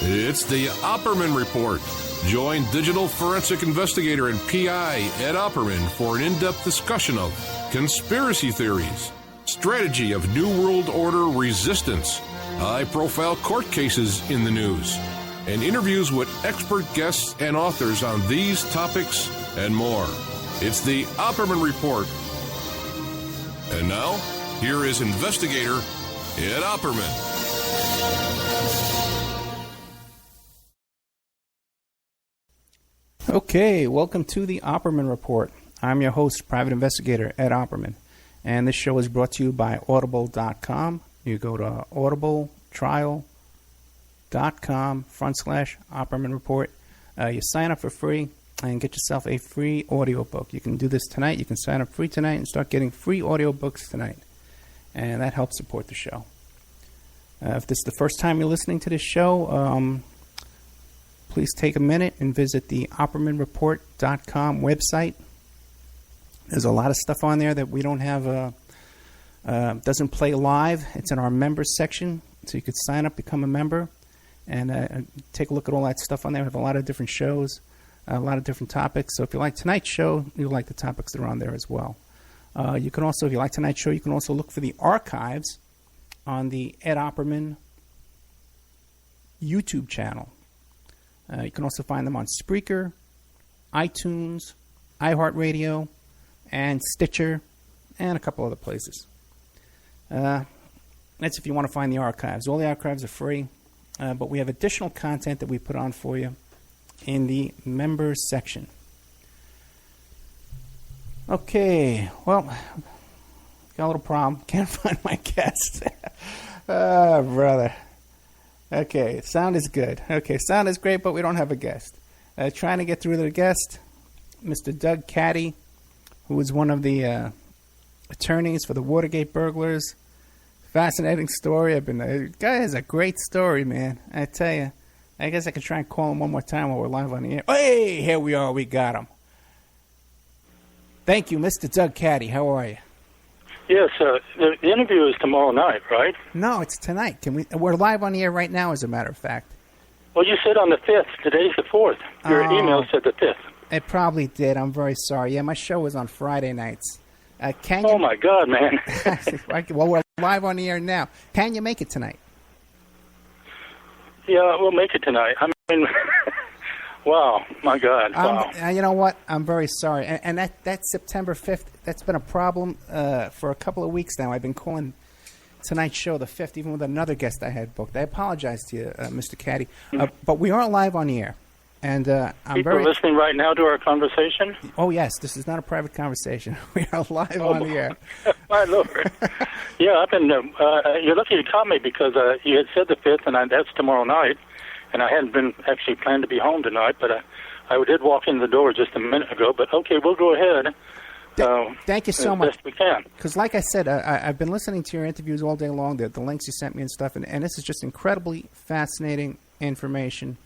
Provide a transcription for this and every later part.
It's the Opperman Report. Join digital forensic investigator and PI Ed Opperman for an in-depth discussion of conspiracy theories, strategy of New World Order resistance, high-profile court cases in the news, and interviews with expert guests and authors on these topics and more. It's the Opperman Report. And now, here is investigator Ed Opperman. Okay, welcome to the Opperman Report. I'm your host, private investigator Ed Opperman, and this show is brought to you by Audible.com. You go to audibletrial.com/Opperman Report. You sign up for free and get yourself a free audiobook. You can do this tonight. You can sign up free tonight and start getting free audiobooks tonight, and that helps support the show. If this is the first time you're listening to this show, please take a minute and visit the OppermanReport.com website. There's a lot of stuff on there that we don't have, doesn't play live. It's in our members section, so you could sign up, become a member, and take a look at all that stuff on there. We have a lot of different shows, a lot of different topics. So if you like tonight's show, you'll like the topics that are on there as well. You can also, if you like tonight's show, you can also look for the archives on the Ed Opperman YouTube channel. You can also find them on Spreaker, iTunes, iHeartRadio, and Stitcher, and a couple other places. That's if you want to find the archives. All the archives are free, but we have additional content that we put on for you in the members section. Okay, well, got a little problem. Can't find my guest. Oh, brother. Okay, sound is good. Okay, sound is great, but we don't have a guest. Trying to get through to the guest, Mr. Doug Caddy, who is one of the attorneys for the Watergate burglars. Fascinating story. The guy has a great story, man. I tell you. I guess I could try and call him one more time while we're live on the air. Hey, here we are. We got him. Thank you, Mr. Doug Caddy. How are you? Yes, the interview is tomorrow night, right? No, it's tonight. We're live on the air right now, as a matter of fact. Well, you said on the 5th. Today's the 4th. Your email said the 5th. It probably did. I'm very sorry. Yeah, my show was on Friday nights. Oh, my God, man. Well, we're live on the air now. Can you make it tonight? Yeah, we'll make it tonight. I mean, wow, my God, wow. You know what? I'm very sorry. And that September 5th, that's been a problem for a couple of weeks now. I've been calling tonight's show the 5th, even with another guest I had booked. I apologize to you, Mr. Caddy. But we are live on the air. And People are listening right now to our conversation? Oh, yes. This is not a private conversation. We are live on the air. My Lord. Yeah, I've been, you're lucky you caught me because you had said the 5th, and that's tomorrow night. And I hadn't been actually planned to be home tonight, but I did walk in the door just a minute ago. But, okay, we'll go ahead. Thank you so much. As best we can. Because like I said, I've been listening to your interviews all day long, the links you sent me and stuff, and this is just incredibly fascinating information.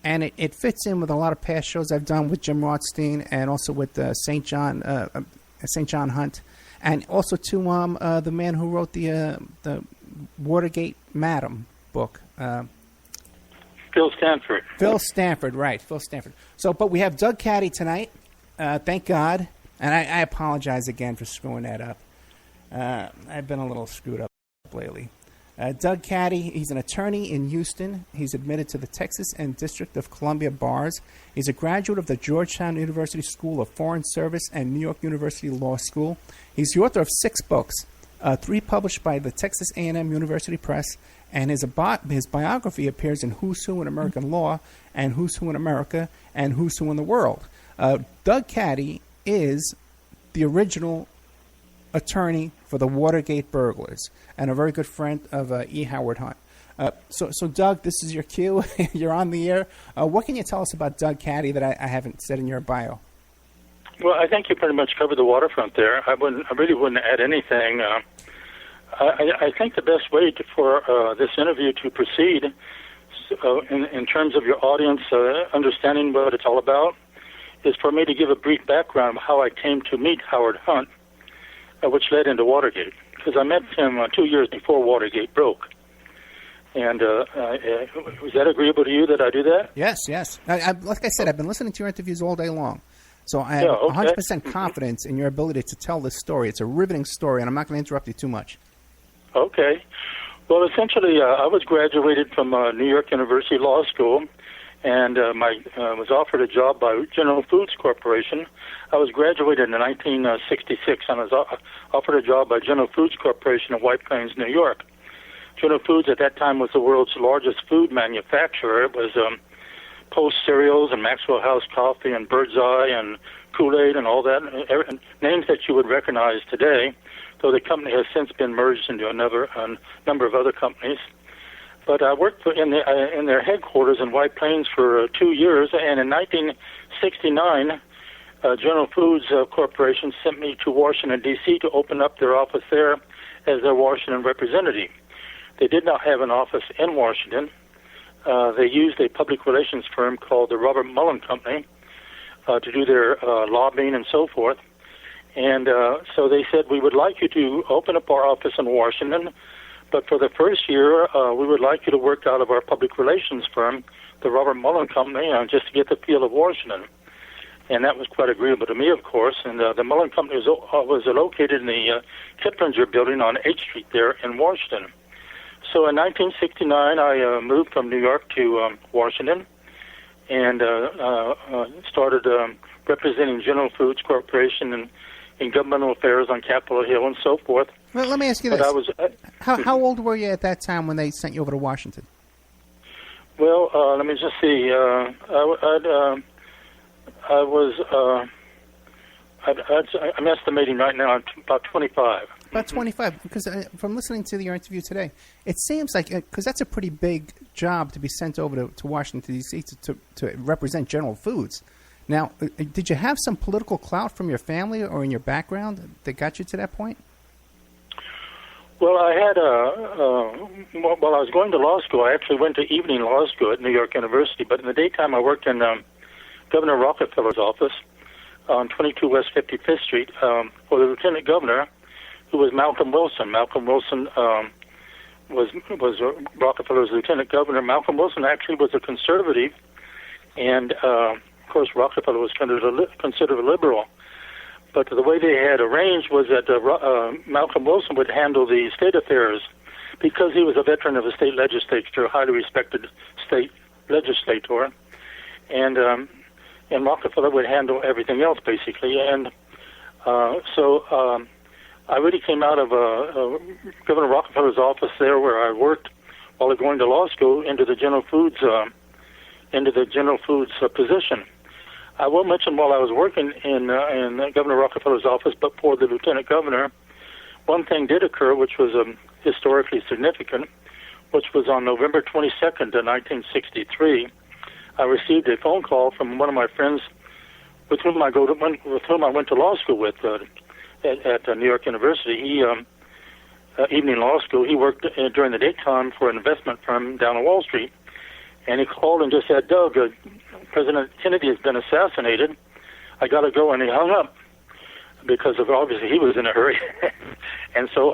And it fits in with a lot of past shows I've done with Jim Rothstein and also with St. John Hunt, and also to the man who wrote the Watergate Madam book. Phil Stanford. Phil Stanford, right. Phil Stanford. So, but we have Doug Caddy tonight, thank God. And I apologize again for screwing that up. I've been a little screwed up lately. Doug Caddy, he's an attorney in Houston. He's admitted to the Texas and District of Columbia bars. He's a graduate of the Georgetown University School of Foreign Service and New York University Law School. He's the author of 6 books, 3 published by the Texas A&M University Press, and his biography appears in Who's Who in American Law and Who's Who in America and Who's Who in the World. Doug Caddy is the original attorney for the Watergate burglars and a very good friend of E. Howard Hunt. So Doug, this is your cue. You're on the air. What can you tell us about Doug Caddy that I haven't said in your bio? Well, I think you pretty much covered the waterfront there. I really wouldn't add anything. I think the best way for this interview to proceed, in terms of your audience understanding what it's all about, is for me to give a brief background of how I came to meet Howard Hunt, which led into Watergate, because I met him 2 years before Watergate broke. And was that agreeable to you that I do that? Yes, yes. Like I said, I've been listening to your interviews all day long. So I have 100% confidence in your ability to tell this story. It's a riveting story, and I'm not going to interrupt you too much. Okay. Well, essentially, I was graduated from New York University Law School, and was offered a job by General Foods Corporation. I was graduated in 1966, and I was offered a job by General Foods Corporation in White Plains, New York. General Foods at that time was the world's largest food manufacturer. It was Post Cereals and Maxwell House Coffee and Bird's Eye and Kool-Aid and all that, names that you would recognize today, though the company has since been merged into a number of other companies. But I worked in their headquarters in White Plains for 2 years, and in 1969, General Foods Corporation sent me to Washington, D.C. to open up their office there as their Washington representative. They did not have an office in Washington. They used a public relations firm called the Robert Mullen Company to do their lobbying and so forth. And so they said, we would like you to open up our office in Washington, but for the first year, we would like you to work out of our public relations firm, the Robert Mullen Company, just to get the feel of Washington. And that was quite agreeable to me, of course. And the Mullen Company was located in the Kiplinger building on 8th Street there in Washington. So in 1969, I moved from New York to Washington and started representing General Foods Corporation in governmental affairs on Capitol Hill and so forth. Well, let me ask you this. How old were you at that time when they sent you over to Washington? Well, let me just see. I'm estimating right now I'm about 25. About 25, because from listening to your interview today, it seems like, because that's a pretty big job to be sent over to Washington, D.C. to represent General Foods. Now, did you have some political clout from your family or in your background that got you to that point? Well, I had while I was going to law school, I actually went to evening law school at New York University, but in the daytime I worked in Governor Rockefeller's office on 22 West 55th Street for the lieutenant governor, who was Malcolm Wilson. Malcolm Wilson was Rockefeller's lieutenant governor. Malcolm Wilson actually was a conservative, and of course Rockefeller was considered a liberal. But the way they had arranged was that Malcolm Wilson would handle the state affairs because he was a veteran of the state legislature, a highly respected state legislator, and Rockefeller would handle everything else basically. And so I really came out of Governor Rockefeller's office there, where I worked while I was going to law school, into the General Foods position. I will mention while I was working in Governor Rockefeller's office, but for the lieutenant governor, one thing did occur which was historically significant, which was on November 22nd, 1963. I received a phone call from one of my friends with whom I went to law school with at New York University. He evening law school. He worked during the daytime for an investment firm down on Wall Street, and he called and just said, "Doug, President Kennedy has been assassinated. I got to go," and he hung up because obviously he was in a hurry. And so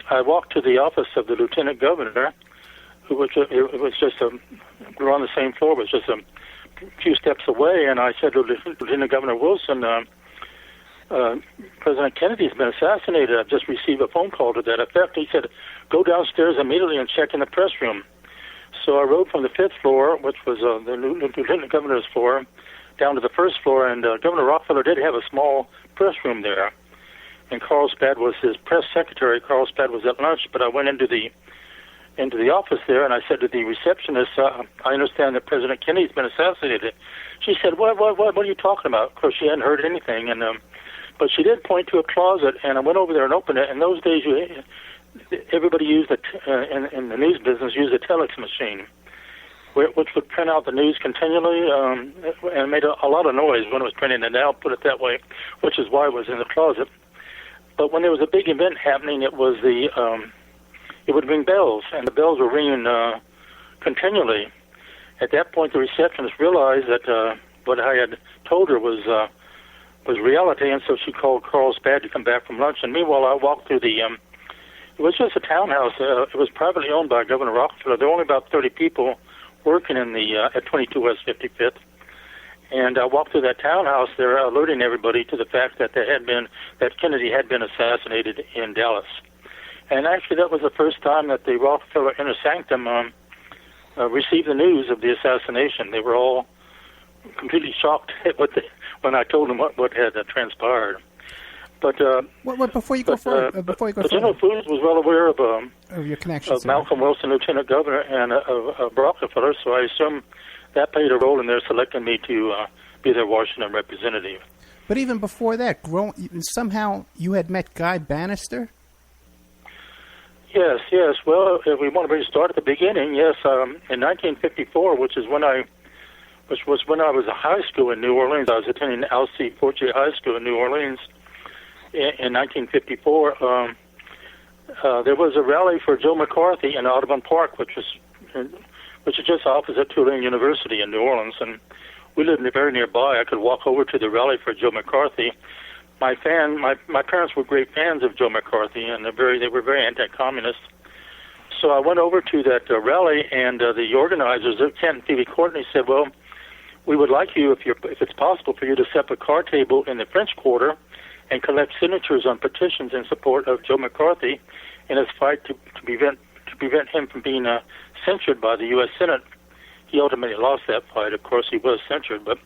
I walked to the office of the lieutenant governor, who was just we were on the same floor, but just a few steps away, and I said to Lieutenant Governor Wilson, President Kennedy has been assassinated. I've just received a phone call to that effect. He said, "Go downstairs immediately and check in the press room." So I rode from the 5th floor, which was the lieutenant governor's floor, down to the 1st floor, and Governor Rockefeller did have a small press room there. And Carl Spad was his press secretary. Carl Spad was at lunch, but I went into the office there, and I said to the receptionist, "I understand that President Kennedy's been assassinated." She said, "What are you talking about?" Of course, she hadn't heard anything, and but she did point to a closet, and I went over there and opened it. In those days, everybody used in the news business used a telex machine, which would print out the news continually, and made a lot of noise when it was printing it out. Put it that way, which is why it was in the closet. But when there was a big event happening, it would ring bells, and the bells were ringing continually. At that point, the receptionist realized that what I had told her was reality, and so she called Carl Spad to come back from lunch. And meanwhile, I walked through the It was just a townhouse. It was privately owned by Governor Rockefeller. There were only about 30 people working in the at 22 West 55th. And I walked through that townhouse there, alerting everybody to the fact that Kennedy had been assassinated in Dallas. And actually, that was the first time that the Rockefeller Inner Sanctum received the news of the assassination. They were all completely shocked at when I told them what had transpired. But before you go further, General Foods was well aware of your connections of Malcolm Wilson, Lieutenant Governor, and of Rockefeller, so I assume that played a role in their selecting me to be their Washington representative. But even before that, somehow you had met Guy Bannister? Yes. Well, if we want to really start at the beginning, yes. In 1954, which was when I was in high school in New Orleans, I was attending Alcee Fortier High School in New Orleans. In 1954, there was a rally for Joe McCarthy in Audubon Park, which is just opposite Tulane University in New Orleans, and we lived very nearby. I could walk over to the rally for Joe McCarthy. My parents were great fans of Joe McCarthy, and they were very anti-communist. So I went over to that rally, and the organizers, Kent Phoebe Courtney, said, "Well, we would like you, if it's possible, for you to set up a card table in the French Quarter and collect signatures on petitions in support of Joe McCarthy in his fight to prevent him from being censured by the U.S. Senate." He ultimately lost that fight. Of course, he was censured, but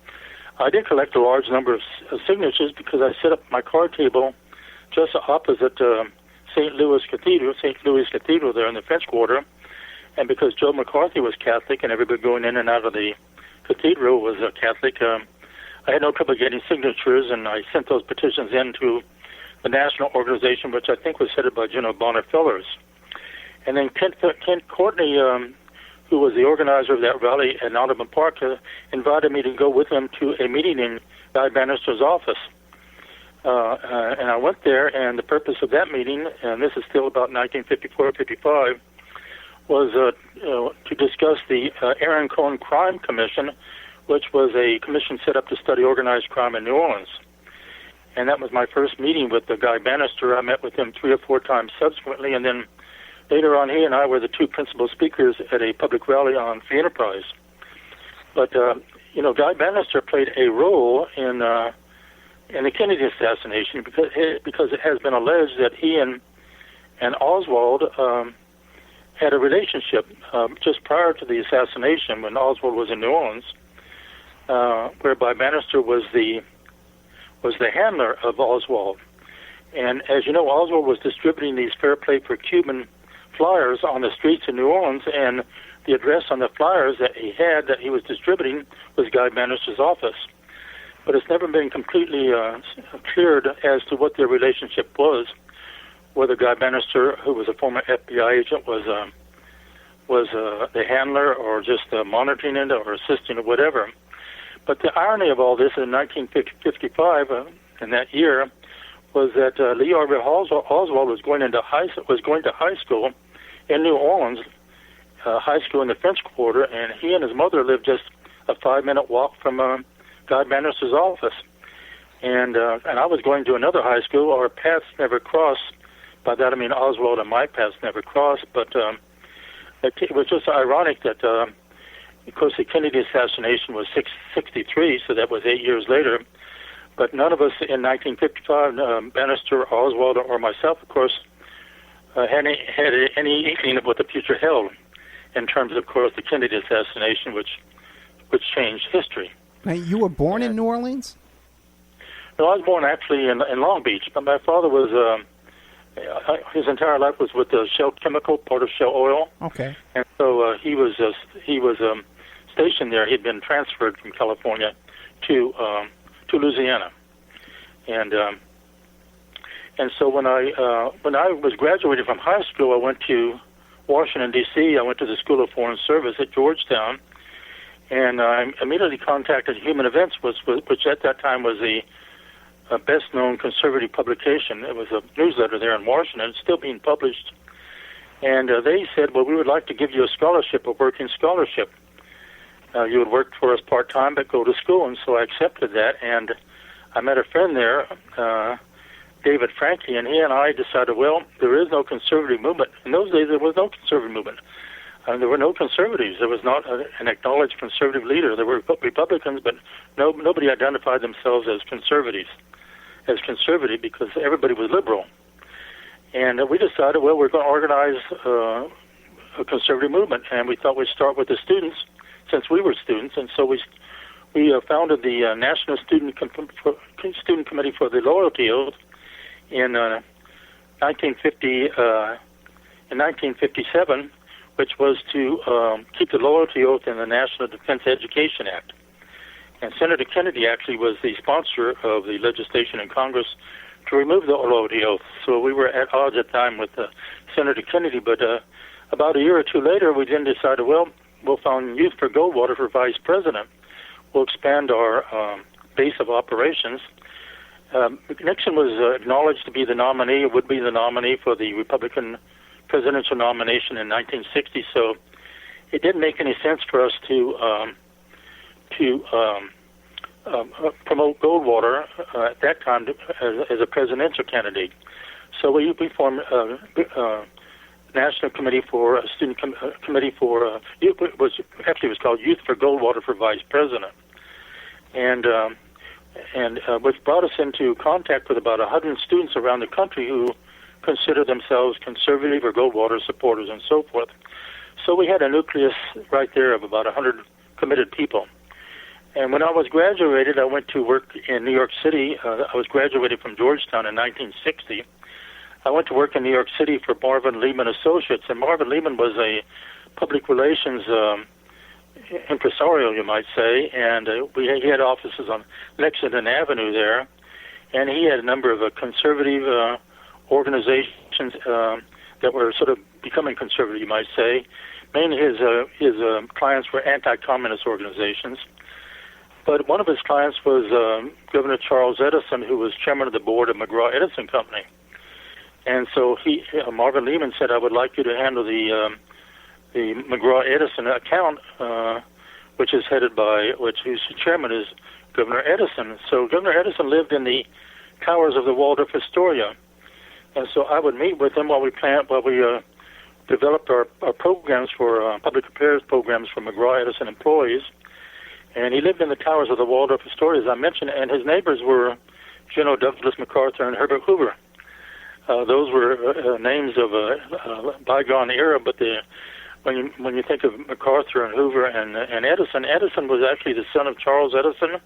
I did collect a large number of signatures because I set up my card table just opposite St. Louis Cathedral there in the French Quarter, and because Joe McCarthy was Catholic and everybody going in and out of the cathedral was Catholic, I had no trouble getting signatures, and I sent those petitions in to the national organization, which I think was headed by General Bonner Fellers. And then Kent Courtney, who was the organizer of that rally at Audubon Park, invited me to go with him to a meeting in Guy Bannister's office. And I went there, and the purpose of that meeting, and this is still about 1954-55, was to discuss the Aaron Cohen Crime Commission, which was a commission set up to study organized crime in New Orleans. And that was my first meeting with the Guy Bannister. I met with him 3 or 4 times subsequently, and then later on, he and I were the 2 principal speakers at a public rally on free enterprise. But Guy Bannister played a role in the Kennedy assassination because it has been alleged that he and Oswald had a relationship just prior to the assassination when Oswald was in New Orleans, whereby Bannister was the handler of Oswald. And as you know, Oswald was distributing these Fair Play for Cuban flyers on the streets in New Orleans, and the address on the flyers that he was distributing was Guy Bannister's office. But it's never been completely cleared as to what their relationship was, whether Guy Bannister, who was a former FBI agent, was the handler or just monitoring it or assisting or whatever. But the irony of all this in 1955, in that year, was that Lee Harvey Oswald was going to high school in New Orleans, high school in the French Quarter, and he and his mother lived just a 5-minute walk from Guy Bannister's office. And I was going to another high school. Our paths never crossed. By that I mean Oswald and my paths never crossed. But it was just ironic that, of course, the Kennedy assassination was 1963, so that was 8 years later. But none of us in 1955, Bannister, Oswald, or myself, of course, had any inkling of what the future held in terms of course, the Kennedy assassination, which changed history. Now, you were born in New Orleans? No, I was born actually in Long Beach, but my father was, his entire life was with Shell Chemical, part of Shell Oil. Okay. And so he was stationed there. He'd been transferred from California to Louisiana, and so when I was graduating from high school, I went to Washington D.C. I went to the School of Foreign Service at Georgetown, and I immediately contacted Human Events, which at that time was the best-known conservative publication. It was a newsletter there in Washington. It's still being published, and they said, "Well, we would like to give you a scholarship, a working scholarship. You would work for us part-time but go to school." And so I accepted that, and I met a friend there David Franke, and he and I decided, well, there is no conservative movement. In those days, there was no conservative movement. There were no conservatives. There was not an acknowledged conservative leader. There were Republicans, but nobody identified themselves as conservative because everybody was liberal. And we decided, well, we're going to organize a conservative movement, and we thought we'd start with the students, since we were students, and so we founded the National Student Committee for the Loyalty Oath in 1957, which was to keep the loyalty oath in the National Defense Education Act. And Senator Kennedy actually was the sponsor of the legislation in Congress to remove the loyalty oath. So we were at odds at the time with Senator Kennedy, but about a year or two later, we then decided, well, we'll found Youth for Goldwater for vice president. We'll expand our base of operations. Nixon was acknowledged to be the nominee, would be the nominee for the Republican presidential nomination in 1960, so it didn't make any sense for us to promote Goldwater at that time as a presidential candidate. So we formed National Committee for Student Committee for it was called Youth for Goldwater for Vice President, and which brought us into contact with about 100 students around the country who consider themselves conservative or Goldwater supporters and so forth. So we had a nucleus right there of about 100 committed people. And when I was graduated, I went to work in New York City. I was graduated from Georgetown in 1960. I went to work in New York City for Marvin Lehman Associates, and Marvin Lehman was a public relations impresario, you might say, and he had offices on Lexington Avenue there, and he had a number of conservative organizations that were sort of becoming conservative, you might say. Mainly his clients were anti-communist organizations. But one of his clients was Governor Charles Edison, who was chairman of the board of McGraw-Edison Company. And so Marvin Lehman said, I would like you to handle the McGraw-Edison account, which is headed by, whose chairman is Governor Edison. So Governor Edison lived in the towers of the Waldorf Astoria. And so I would meet with him while we developed our programs for public affairs programs for McGraw-Edison employees. And he lived in the towers of the Waldorf Astoria, as I mentioned, and his neighbors were General Douglas MacArthur and Herbert Hoover. Those were names of a bygone era, but when you think of MacArthur and Hoover and Edison, Edison was actually the son of Charles Edison.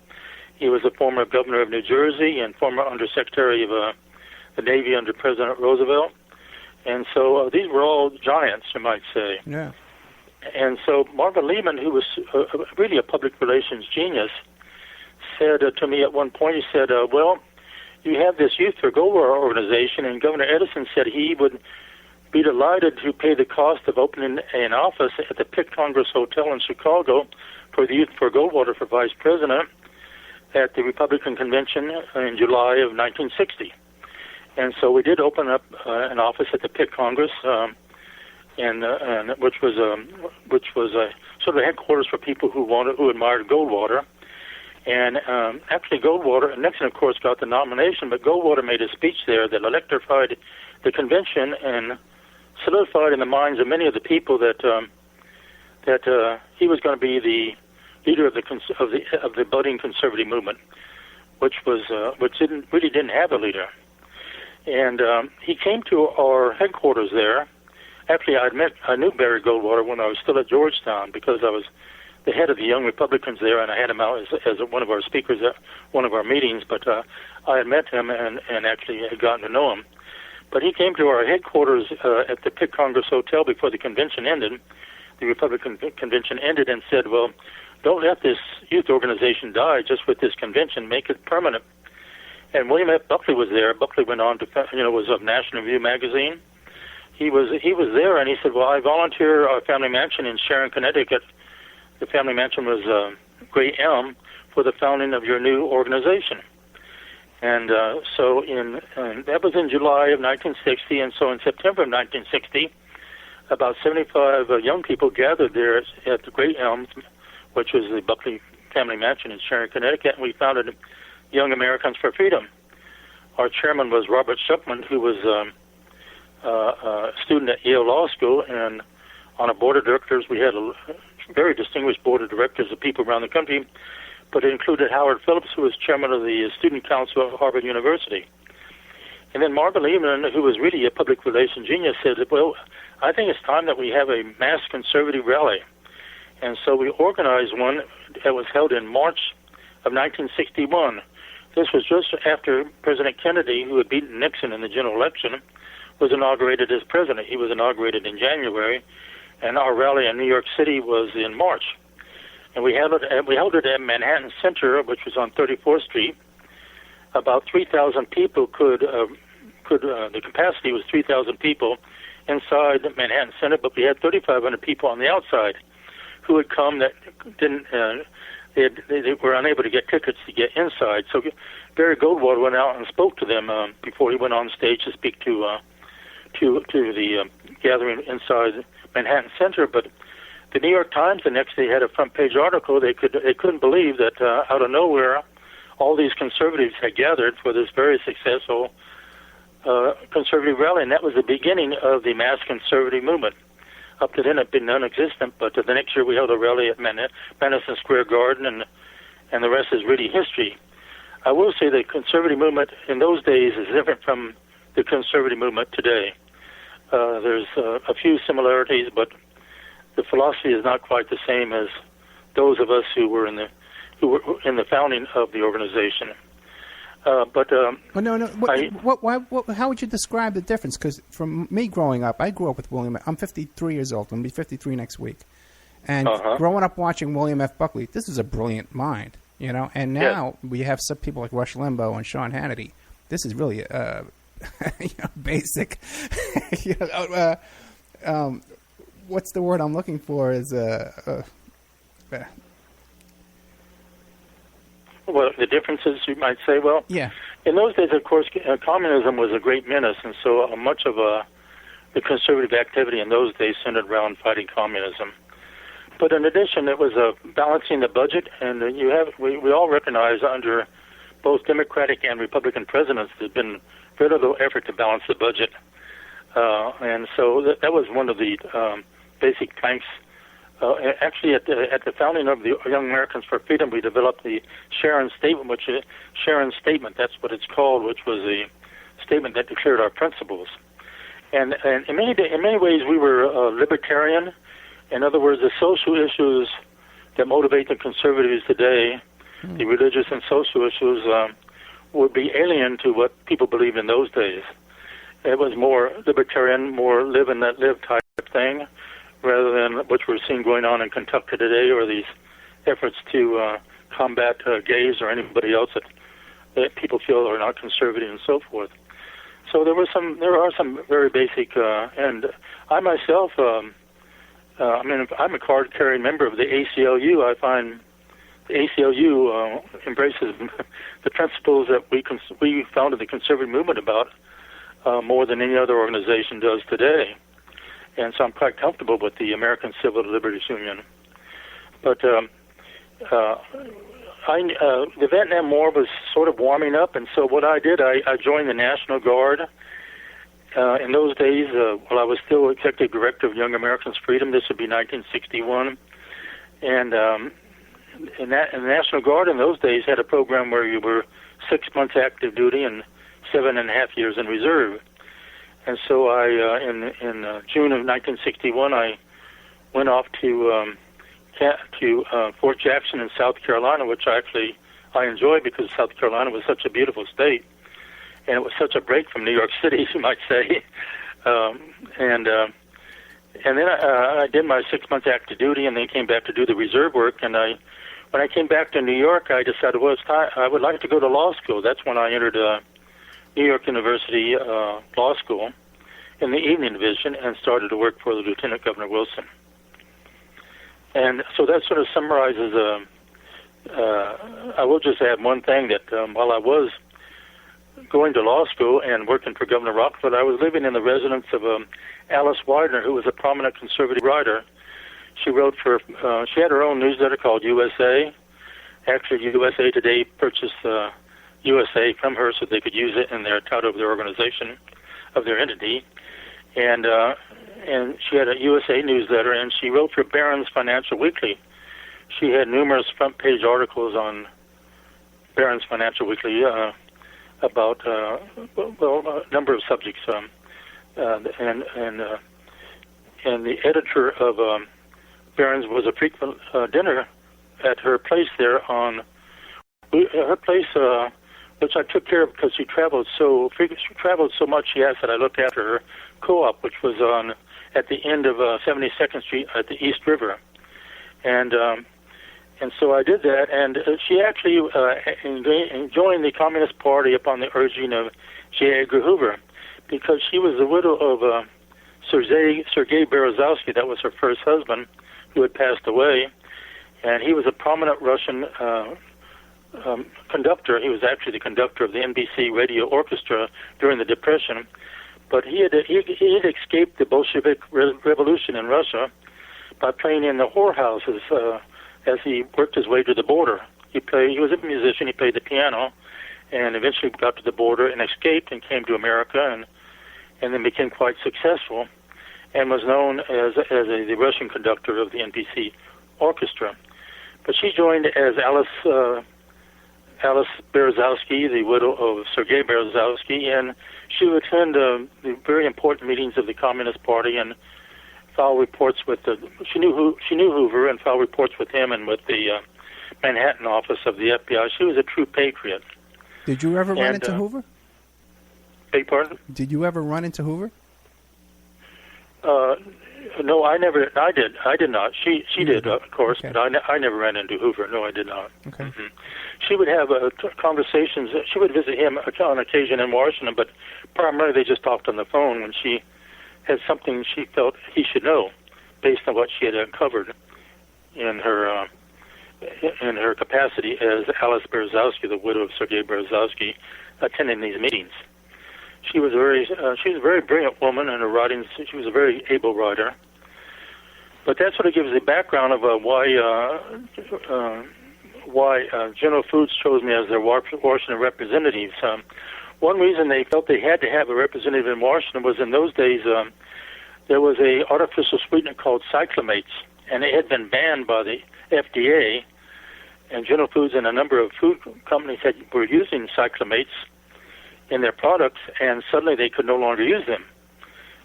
He was a former governor of New Jersey and former undersecretary of the Navy under President Roosevelt. And so these were all giants, you might say. Yeah. And so Marvin Lehman, who was really a public relations genius, said to me at one point, he said, well, you have this Youth for Goldwater organization, and Governor Edison said he would be delighted to pay the cost of opening an office at the Pitt Congress Hotel in Chicago for the Youth for Goldwater for vice president at the Republican Convention in July of 1960. And so we did open up an office at the Pitt Congress, and which was sort of headquarters for people who admired Goldwater. And actually Goldwater, Nixon of course got the nomination, but Goldwater made a speech there that electrified the convention and solidified in the minds of many of the people that he was going to be the leader of the budding conservative movement, which really didn't have a leader. And he came to our headquarters there. Actually, I knew Barry Goldwater when I was still at Georgetown because I was the head of the Young Republicans there, and I had him out as one of our speakers at one of our meetings. But I had met him and actually had gotten to know him. But he came to our headquarters at the Pitt Congress Hotel before the convention ended. The Republican convention ended, and said, "Well, don't let this youth organization die just with this convention. Make it permanent." And William F. Buckley was there. Buckley went on to, was of National Review magazine. He was there, and he said, "Well, I volunteer our family mansion in Sharon, Connecticut." The family mansion was Great Elm for the founding of your new organization. And so that was in July of 1960, and so in September of 1960, about 75 young people gathered there at the Great Elm, which was the Buckley family mansion in Sharon, Connecticut, and we founded Young Americans for Freedom, our chairman was Robert Shupman, who was a student at Yale Law School, and on a board of directors, we had a very distinguished board of directors of people around the country, but it included Howard Phillips, who was chairman of the Student Council of Harvard University. And then Marvin Lehman, who was really a public relations genius, said, well, I think it's time that we have a mass conservative rally. And so we organized one that was held in March of 1961. This was just after President Kennedy, who had beaten Nixon in the general election, was inaugurated as president. He was inaugurated in January, and our rally in New York City was in March. And we held it at Manhattan Center, which was on 34th Street. About 3,000 people the capacity was 3,000 people inside Manhattan Center, but we had 3,500 people on the outside who had come that didn't, they were unable to get tickets to get inside. So Barry Goldwater went out and spoke to them before he went on stage to speak to the gathering inside Manhattan Center. But the New York Times the next day had a front page article. They couldn't believe that out of nowhere, all these conservatives had gathered for this very successful conservative rally, and that was the beginning of the mass conservative movement. Up to then, it had been non-existent, but the next year we held a rally at Madison Square Garden, and the rest is really history. I will say the conservative movement in those days is different from the conservative movement today. There's a few similarities, but the philosophy is not quite the same as those of us who were in the founding of the organization. How would you describe the difference? Because from me growing up, I grew up with William. I'm 53 years old. I'm going to be 53 next week. And growing up watching William F. Buckley, this is a brilliant mind, you know. And now we have some people like Rush Limbaugh and Sean Hannity. This is really basic. What's the word I'm looking for? Is well, the differences, you might say. Well, yeah. In those days, of course, communism was a great menace, and so much of the conservative activity in those days centered around fighting communism. But in addition, it was balancing the budget, and we all recognize under both Democratic and Republican presidents there's been very little effort to balance the budget. And so that was one of the basic planks. Actually, at the founding of the Young Americans for Freedom, we developed the Sharon Statement, Sharon Statement, that's what it's called, which was a statement that declared our principles. And in many ways, we were libertarian. In other words, the social issues that motivate the conservatives today, the religious and social issues, would be alien to what people believed in those days. It was more libertarian, more live and let live type thing, rather than what we're seeing going on in Kentucky today, or these efforts to combat gays or anybody else that people feel are not conservative and so forth. So there are some very basic, and I myself, I'm a card-carrying member of the ACLU. I find the ACLU embraces the principles that we founded the conservative movement about more than any other organization does today. And so I'm quite comfortable with the American Civil Liberties Union. But the Vietnam War was sort of warming up, and so what I did, I joined the National Guard. In those days, while I was still executive director of Young Americans Freedom, this would be 1961. And the National Guard in those days had a program where you were 6 months active duty and 7.5 years in reserve. And so in June of 1961, I went off to Fort Jackson in South Carolina, which I enjoyed because South Carolina was such a beautiful state, and it was such a break from New York City, you might say. And then I did my 6 months active duty, and then came back to do the reserve work. And when I came back to New York, I decided, well, it's time. I would like to go to law school. That's when I entered New York University Law School in the evening division and started to work for the Lieutenant Governor Wilson. And so that sort of summarizes, I will just add one thing, that while I was going to law school and working for Governor Rockefeller, I was living in the residence of Alice Widener, who was a prominent conservative writer. She wrote she had her own newsletter called USA. Actually, USA Today purchased USA from her so they could use it in their tout of their organization, of their entity. And she had a USA newsletter, and she wrote for Barron's Financial Weekly. She had numerous front-page articles on Barron's Financial Weekly about a number of subjects. And the editor of Barron's was a frequent dinner at her place there on her place, which I took care of because she traveled so much. She asked that I looked after her co-op, which was at the end of 72nd Street at the East River, and so I did that. And she actually joined the Communist Party upon the urging of J. Edgar Hoover, because she was the widow of Sergei Berezovsky. That was her first husband, who had passed away, and he was a prominent Russian conductor. He was actually the conductor of the NBC radio orchestra during the Depression, but he had escaped the Bolshevik revolution in Russia by playing in the whorehouses as he worked his way to the border. He was a musician. He played the piano, and eventually got to the border and escaped and came to America, and then became quite successful, and was known as the Russian conductor of the NBC orchestra. But she joined as Alice Berezovsky, the widow of Sergei Berezovsky, and she would attend the very important meetings of the Communist Party and file reports with she knew Hoover and file reports with him and with the Manhattan office of the FBI. She was a true patriot. Did you ever run into Hoover? Beg pardon? Did you ever run into Hoover? No, I never. I did not. She did, of course, okay. But I never ran into Hoover. No, I did not. Okay. Mm-hmm. She would have conversations. She would visit him on occasion in Washington, but primarily they just talked on the phone when she had something she felt he should know, based on what she had uncovered in her capacity as Alice Berezovsky, the widow of Sergei Berezovsky, attending these meetings. She was a very brilliant woman in her writings. She was a very able writer. But that sort of gives the background of why General Foods chose me as their Washington representative. One reason they felt they had to have a representative in Washington was in those days there was a artificial sweetener called cyclamates, and it had been banned by the FDA. And General Foods and a number of food companies were using cyclamates in their products, and suddenly they could no longer use them.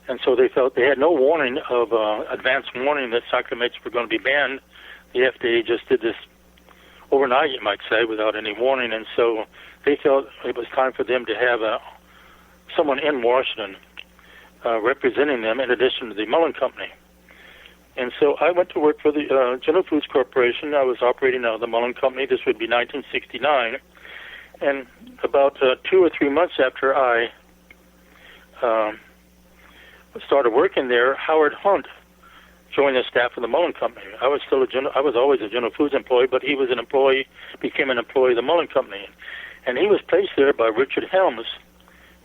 And so they felt they had no warning of advance warning that cyclamates were going to be banned. The FDA just did this overnight, you might say, without any warning. And so they felt it was time for them to have someone in Washington representing them in addition to the Mullen Company. And so I went to work for the General Foods Corporation. I was operating out of the Mullen Company. This would be 1969. And about 2 or 3 months after I started working there, Howard Hunt joined the staff of the Mullen Company. I was always a General Foods employee, but he was became an employee of the Mullen Company. And he was placed there by Richard Helms,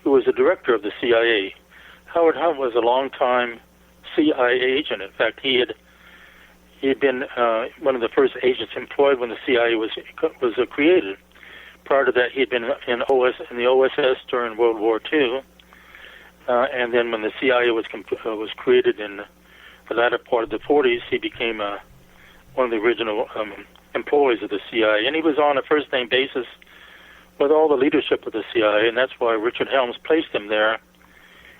who was the director of the CIA. Howard Hunt was a long-time CIA agent. In fact, he had been one of the first agents employed when the CIA was created. Prior to that, he had been in the OSS during World War II, and then when the CIA was created in the latter part of the 40s, he became one of the original employees of the CIA, and he was on a first-name basis with all the leadership of the CIA, and that's why Richard Helms placed him there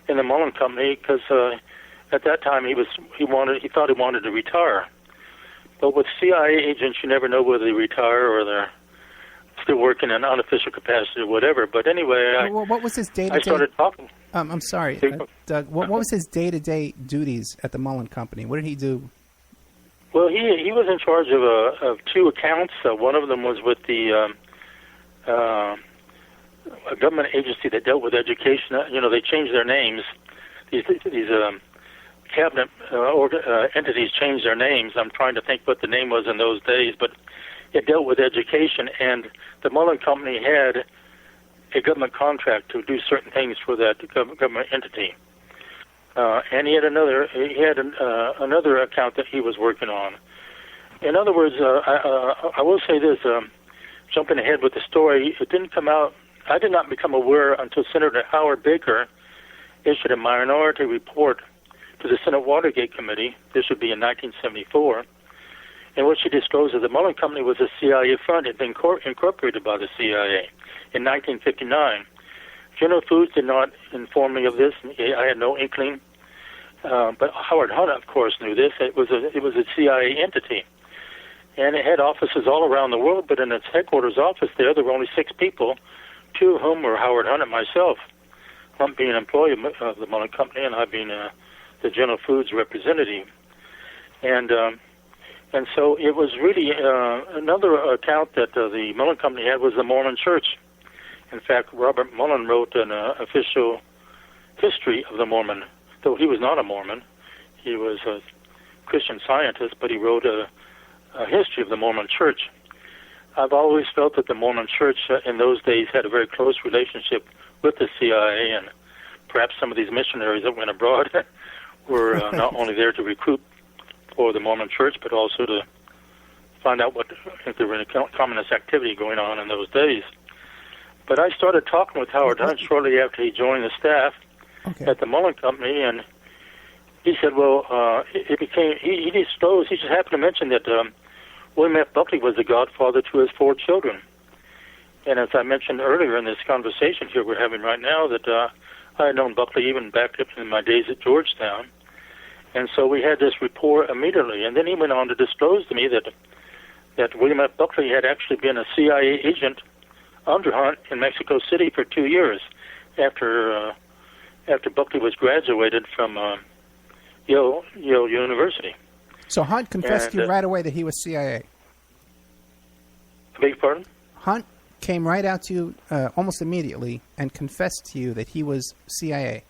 in the Mullen Company, because at that time he thought he wanted to retire. But with CIA agents, you never know whether they retire or they're still working in unofficial capacity or whatever. But anyway, what was his day-to-day? I started talking. I'm sorry, Doug. What was his day-to-day duties at the Mullen Company? What did he do? Well, he was in charge of 2 accounts. One of them was with the a government agency that dealt with education. They changed their names. These cabinet entities changed their names. I'm trying to think what the name was in those days, but it dealt with education, and the Mullen Company had a government contract to do certain things for that government entity. And he had another account that he was working on. In other words, I will say this: jumping ahead with the story, it didn't come out. I did not become aware until Senator Howard Baker issued a minority report to the Senate Watergate Committee. This would be in 1974, in which he disclosed that the Mullen Company was a CIA fund and had been incorporated by the CIA in 1959. General Foods did not inform me of this. I had no inkling. But Howard Hunt, of course, knew this. It was a CIA entity. And it had offices all around the world, but in its headquarters office there were only 6 people, 2 of whom were Howard Hunt and myself. Hunt being an employee of the Mullen Company, and I being the General Foods representative. And so it was really another account that the Mullen Company had was the Mormon Church. In fact, Robert Mullen wrote an official history of the Mormon, though he was not a Mormon. He was a Christian Scientist, but he wrote a history of the Mormon Church. I've always felt that the Mormon Church in those days had a very close relationship with the CIA, and perhaps some of these missionaries that went abroad were not only there to recruit for the Mormon Church, but also to find out if there were any communist activity going on in those days. But I started talking with Howard Hunt shortly after he joined the staff at the Mullen Company, and he said, well, he disclosed, he just happened to mention that William F. Buckley was the godfather to his 4 children. And as I mentioned earlier in this conversation here we're having right now, that I had known Buckley even back up in my days at Georgetown. And so we had this rapport immediately. And then he went on to disclose to me that William F. Buckley had actually been a CIA agent under Hunt in Mexico City for 2 years after Buckley was graduated from Yale University. So Hunt confessed to you right away that he was CIA? I beg your pardon? Hunt came right out to you almost immediately and confessed to you that he was CIA.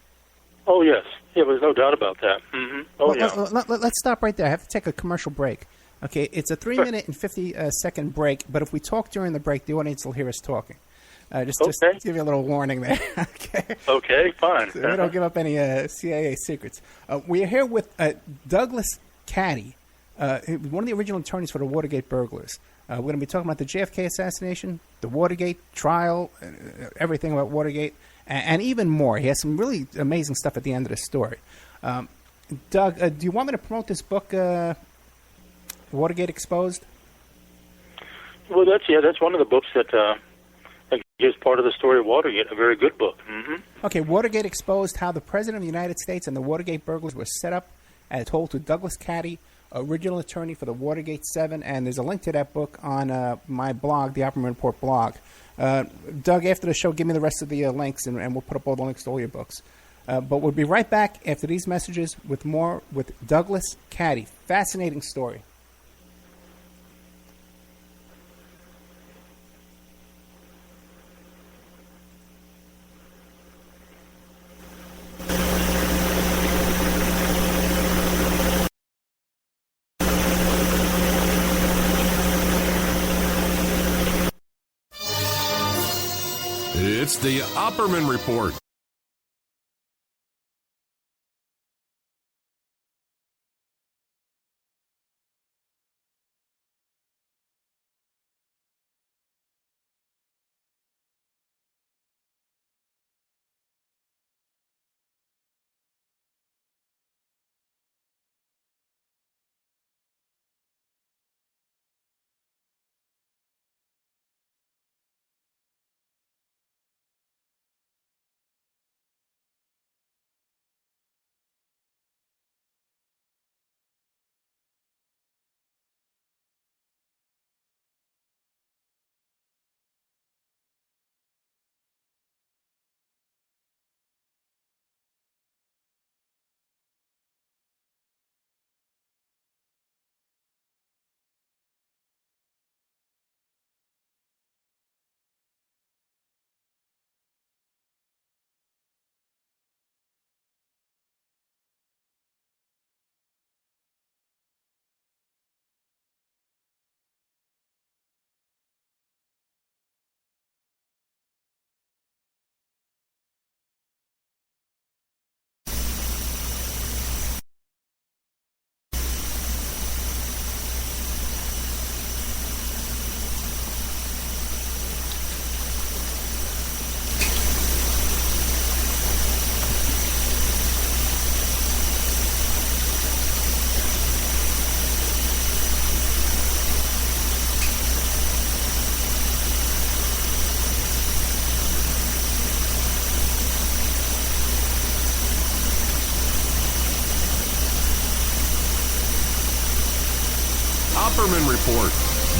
Oh, yes. There was no doubt about that. Mm-hmm. Oh, yeah. Let's stop right there. I have to take a commercial break. Okay, it's a 3-minute and 50-second break, but if we talk during the break, the audience will hear us talking. Just give you a little warning there. Okay. Okay, fine. So we don't give up any CIA secrets. We are here with Douglas Caddy, one of the original attorneys for the Watergate burglars. We're going to be talking about the JFK assassination, the Watergate trial, everything about Watergate, and even more. He has some really amazing stuff at the end of the story. Doug, do you want me to promote this book, Watergate Exposed? Well, that's one of the books that is part of the story of Watergate, a very good book. Mm-hmm. Okay, Watergate Exposed, How the President of the United States and the Watergate Burglars were set up and told to Douglas Caddy, original attorney for the Watergate 7, and there's a link to that book on my blog, the Opperman Report blog. Doug, after the show, give me the rest of the links, and we'll put up all the links to all your books. But we'll be right back after these messages with more with Douglas Caddy. Fascinating story. It's the Opperman Report. Opperman Report.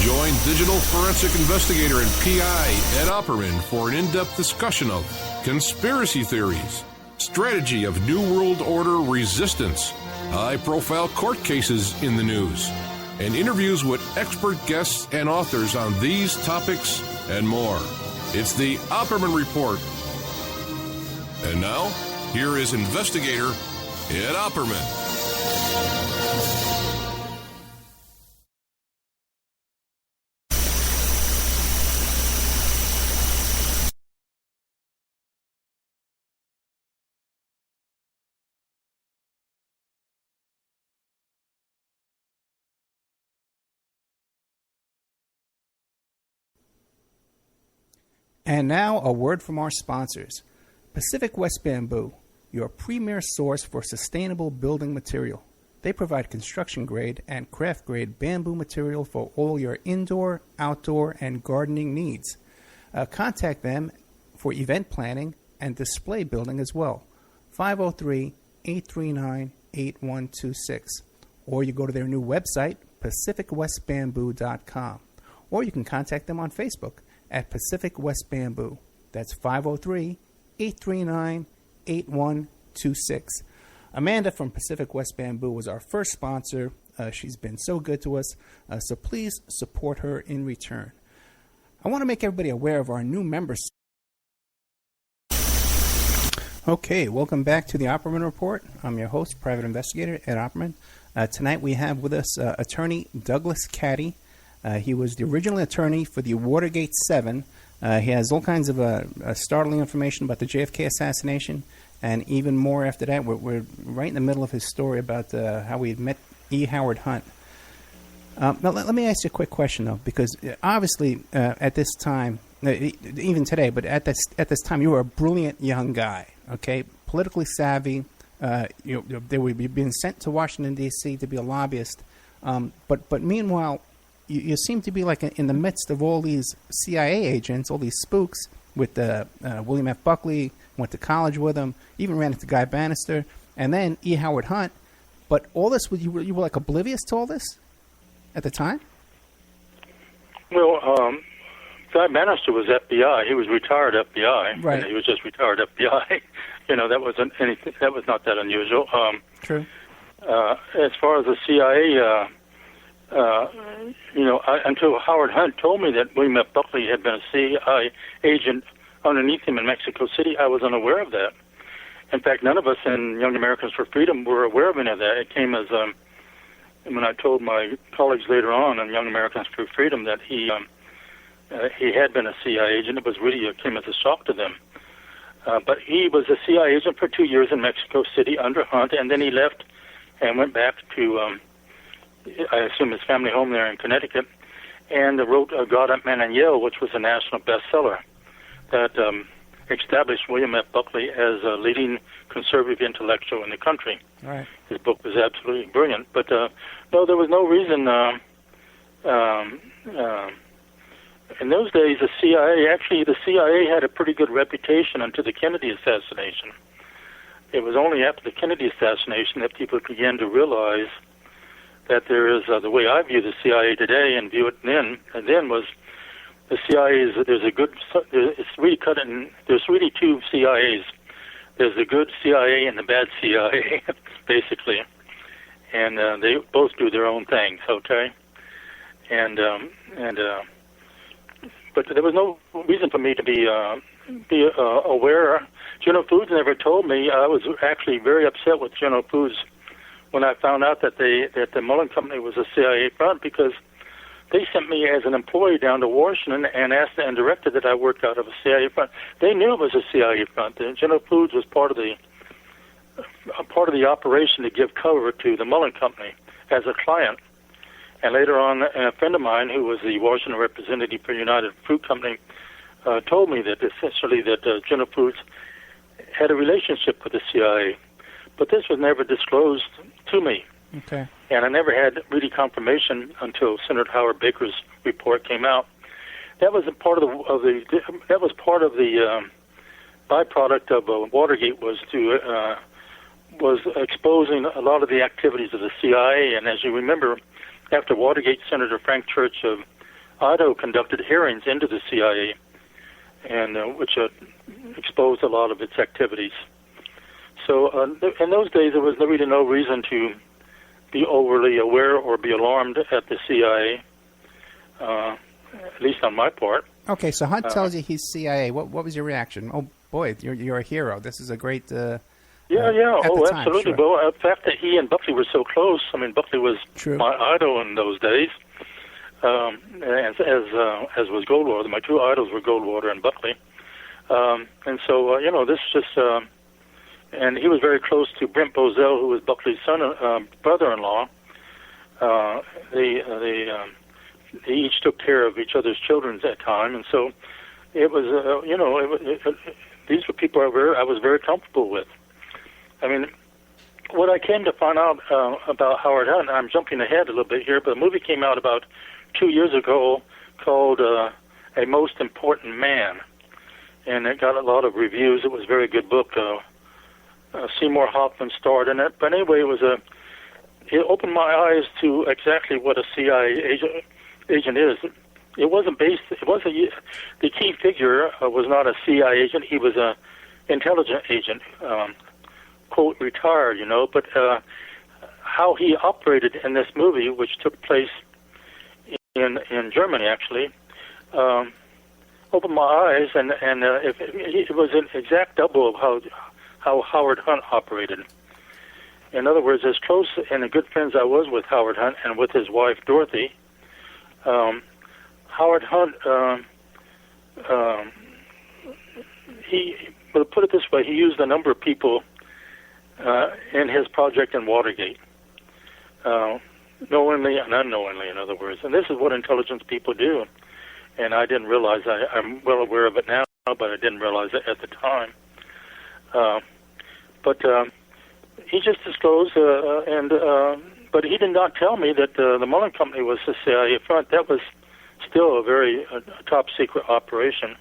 Join digital forensic investigator and PI Ed Opperman for an in-depth discussion of conspiracy theories, strategy of New World Order resistance, high-profile court cases in the news, and interviews with expert guests and authors on these topics and more. It's the Opperman Report. And now, here is investigator Ed Opperman. And now, a word from our sponsors. Pacific West Bamboo, your premier source for sustainable building material. They provide construction-grade and craft-grade bamboo material for all your indoor, outdoor, and gardening needs. Contact them for event planning and display building as well. 503-839-8126. Or you go to their new website, pacificwestbamboo.com. Or you can contact them on Facebook at Pacific West Bamboo. That's 503-839-8126. Amanda from Pacific West Bamboo was our first sponsor. She's been so good to us, so please support her in return. I want to make everybody aware of our new members. Okay, welcome back to the Opperman Report. I'm your host, Private Investigator Ed Opperman. Tonight we have with us attorney Douglas Caddy. He was the original attorney for the Watergate 7. He has all kinds of startling information about the JFK assassination, and even more after that. We're right in the middle of his story about how we met E. Howard Hunt. Now, let me ask you a quick question, though, because obviously at this time, even today, but at this time, you were a brilliant young guy, okay, politically savvy. They were being sent to Washington, D.C. to be a lobbyist. But meanwhile, you seem to be like in the midst of all these CIA agents, all these spooks, with William F. Buckley, went to college with him, even ran into Guy Bannister, and then E. Howard Hunt. But all this, you were like oblivious to all this at the time? Well, Guy Bannister was FBI. He was retired FBI. Right. And he was just retired FBI. That wasn't anything. That was not that unusual. True. As far as the CIA, until Howard Hunt told me that William F. Buckley had been a CIA agent underneath him in Mexico City, I was unaware of that. In fact, none of us in Young Americans for Freedom were aware of any of that. It came as when I told my colleagues later on in Young Americans for Freedom that he had been a CIA agent. It came as a shock to them. But he was a CIA agent for 2 years in Mexico City under Hunt, and then he left and went back to I assume his family home there in Connecticut, and wrote God Up Man and Yell, which was a national bestseller that established William F. Buckley as a leading conservative intellectual in the country. Right. His book was absolutely brilliant. But no, there was no reason. In those days, the CIA had a pretty good reputation until the Kennedy assassination. It was only after the Kennedy assassination that people began to realize that there is the way I view the CIA today and view it then, was the CIA is there's really two CIAs. There's the good CIA and the bad CIA, basically, and they both do their own things. Okay, but there was no reason for me to be aware. General Foods never told me. I was actually very upset with General Foods when I found out that the Mullen Company was a CIA front, because they sent me as an employee down to Washington and asked and directed that I work out of a CIA front. They knew it was a CIA front. General Foods was part of the operation to give cover to the Mullen Company as a client. And later on, a friend of mine who was the Washington representative for United Fruit Company told me that essentially that General Foods had a relationship with the CIA. But this was never disclosed to me. Okay. And I never had really confirmation until Senator Howard Baker's report came out. That was a part of the byproduct of Watergate was exposing a lot of the activities of the CIA. And as you remember, after Watergate, Senator Frank Church of Idaho conducted hearings into the CIA, and which exposed a lot of its activities. So in those days, there was really no reason to be overly aware or be alarmed at the CIA, at least on my part. Okay, so Hunt tells you he's CIA. What was your reaction? Oh boy, you're a hero. This is a great. Yeah. Oh, absolutely. Sure. Well, the fact that he and Buckley were so close. I mean, Buckley was my idol in those days, as was Goldwater. My two idols were Goldwater and Buckley, and so this just. And he was very close to Brent Bozell, who was Buckley's brother-in-law. They each took care of each other's children at that time, and so it was, these were people I was very comfortable with. I mean, what I came to find out about Howard Hunt, I'm jumping ahead a little bit here, but a movie came out about 2 years ago called A Most Important Man, and it got a lot of reviews. It was a very good book. Seymour Hoffman starred in it, but anyway, it opened my eyes to exactly what a CIA agent is. The key figure was not a CIA agent. He was a intelligence agent, quote, retired, but how he operated in this movie, which took place in Germany, actually, opened my eyes, and it was an exact double of how Howard Hunt operated. In other words, as close and good friends I was with Howard Hunt and with his wife, Dorothy, Howard Hunt, but put it this way, he used a number of people in his project in Watergate, knowingly and unknowingly, in other words. And this is what intelligence people do. And I didn't realize, I'm well aware of it now, but I didn't realize it at the time. But he just disclosed, but he did not tell me that the Mullen Company was the CIA front. That was still a very top secret operation.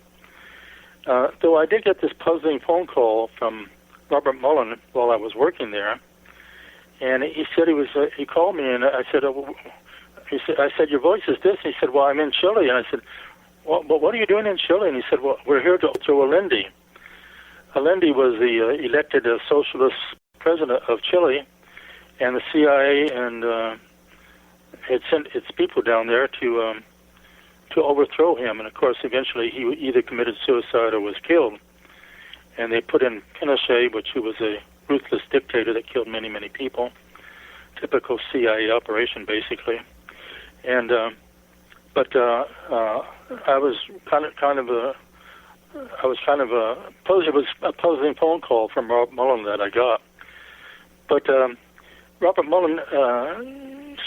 Though I did get this puzzling phone call from Robert Mullen while I was working there, and he said he called me, and I said, I said, your voice is this. And he said, well, I'm in Chile, and I said, well, what are you doing in Chile? And he said, well, we're here to overthrow Allende. Allende was the elected socialist president of Chile, and the CIA had sent its people down there to overthrow him. And of course, eventually he either committed suicide or was killed. And they put in Pinochet, who was a ruthless dictator that killed many, many people. Typical CIA operation, basically. And but I was it was a puzzling phone call from Robert Mullen that I got. But Robert Mullen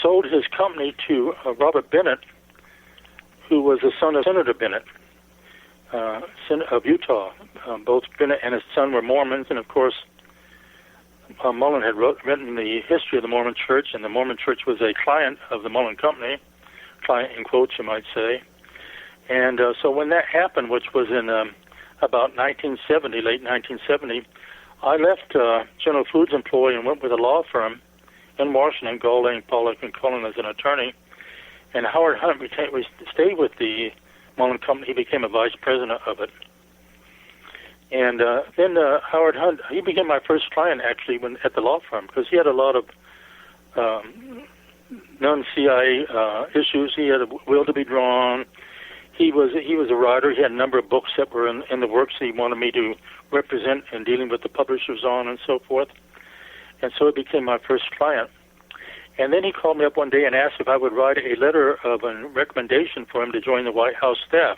sold his company to Robert Bennett, who was the son of Senator Bennett of Utah. Both Bennett and his son were Mormons, and of course, Mullen had written the history of the Mormon Church, and the Mormon Church was a client of the Mullen Company, client in quotes, you might say. And so when that happened, which was in about 1970, late 1970, I left General Foods employ and went with a law firm in Washington, Golding, Pollock, and Cullen as an attorney. And Howard Hunt stayed with the Mullen Company. He became a vice president of it. And then Howard Hunt, he became my first client, actually, at the law firm, because he had a lot of non-CIA issues. He had a will to be drawn. He was a writer. He had a number of books that were in the works that he wanted me to represent in dealing with the publishers on and so forth. And so it became my first client. And then he called me up one day and asked if I would write a letter of a recommendation for him to join the White House staff.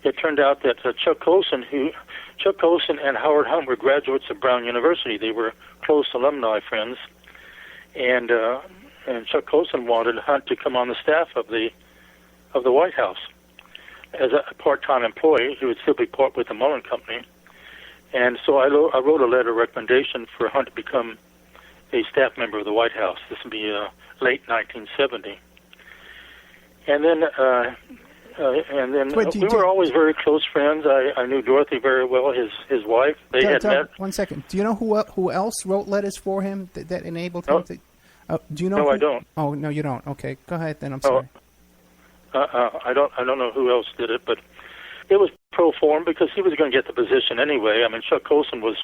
It turned out that Chuck Colson and Howard Hunt were graduates of Brown University. They were close alumni friends. And Chuck Colson wanted Hunt to come on the staff of the White House as a part-time employee. He would still be part with the Mullen Company. And so I wrote a letter of recommendation for Hunt to become a staff member of the White House. This would be late 1970. And then we were always very close friends. I knew Dorothy very well, his wife. They had met. 1 second. Do you know who else wrote letters for him that enabled him to? Do you know? No, I don't. Oh, no, you don't. Okay, go ahead then. I'm sorry. I don't know who else did it, but it was pro form because he was going to get the position anyway. I mean, Chuck Colson was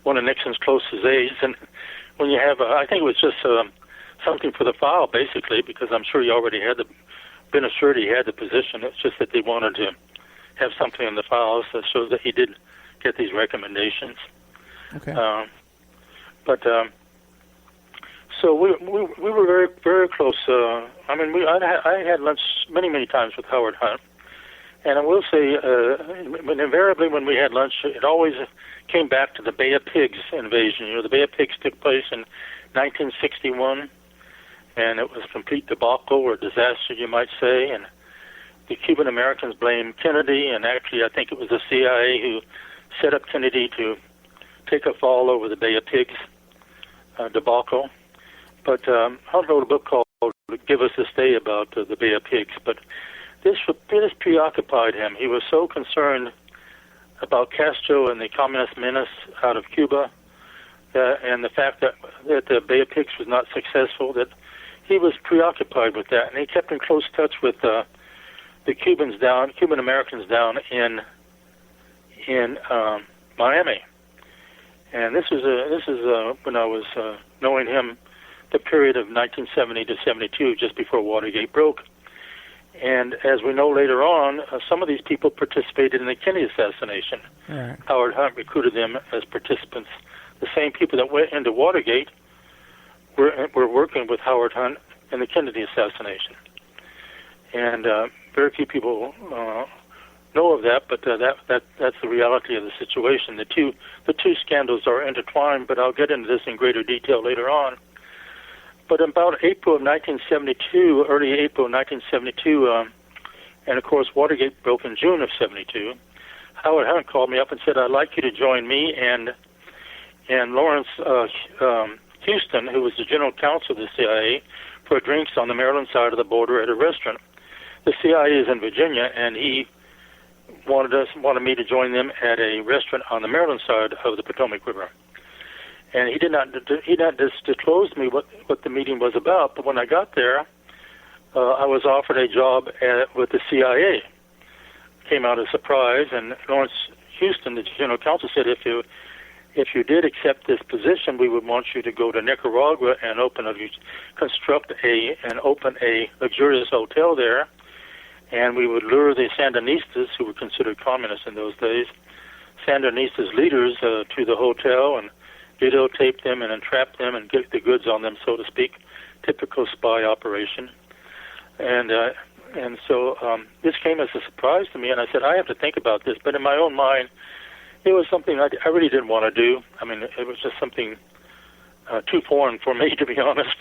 one of Nixon's closest aides, and when you have, I think it was just something for the file, basically, because I'm sure he already had been assured he had the position. It's just that they wanted to have something in the files that shows that he did get these recommendations. Okay. So we were very, very close. I mean, I had lunch many times with Howard Hunt, and I will say, invariably when we had lunch, it always came back to the Bay of Pigs invasion. You know, the Bay of Pigs took place in 1961, and it was a complete debacle or disaster, you might say. And the Cuban Americans blamed Kennedy, and actually, I think it was the CIA who set up Kennedy to take a fall over the Bay of Pigs debacle. But Hunt wrote a book called "Give Us This Day" about the Bay of Pigs. But this preoccupied him. He was so concerned about Castro and the communist menace out of Cuba, and the fact that the Bay of Pigs was not successful, that he was preoccupied with that, and he kept in close touch with the Cuban Americans down in Miami. And this is when I was knowing him, the period of 1970 to 72, just before Watergate broke. And as we know later on, some of these people participated in the Kennedy assassination. Right. Howard Hunt recruited them as participants. The same people that went into Watergate were working with Howard Hunt in the Kennedy assassination. And very few people know of that, but that's the reality of the situation. The two scandals are intertwined, but I'll get into this in greater detail later on. But about April of 1972, early April of 1972, and of course Watergate broke in June of 72, Howard Hunt called me up and said, "I'd like you to join me and Lawrence Houston, who was the general counsel of the CIA, for drinks on the Maryland side of the border at a restaurant." The CIA is in Virginia, and he wanted me to join them at a restaurant on the Maryland side of the Potomac River. And he did not disclose to me what the meeting was about. But when I got there, I was offered a job with the CIA. Came out as a surprise, and Lawrence Houston, the general counsel, said, if you did accept this position, we would want you to go to Nicaragua and construct and open a luxurious hotel there, and we would lure the Sandinistas, who were considered communists in those days, Sandinistas leaders to the hotel and videotape them and entrap them and get the goods on them, so to speak. Typical spy operation. And so this came as a surprise to me, and I said, I have to think about this. But in my own mind, it was something I really didn't want to do. I mean, it was just something too foreign for me, to be honest.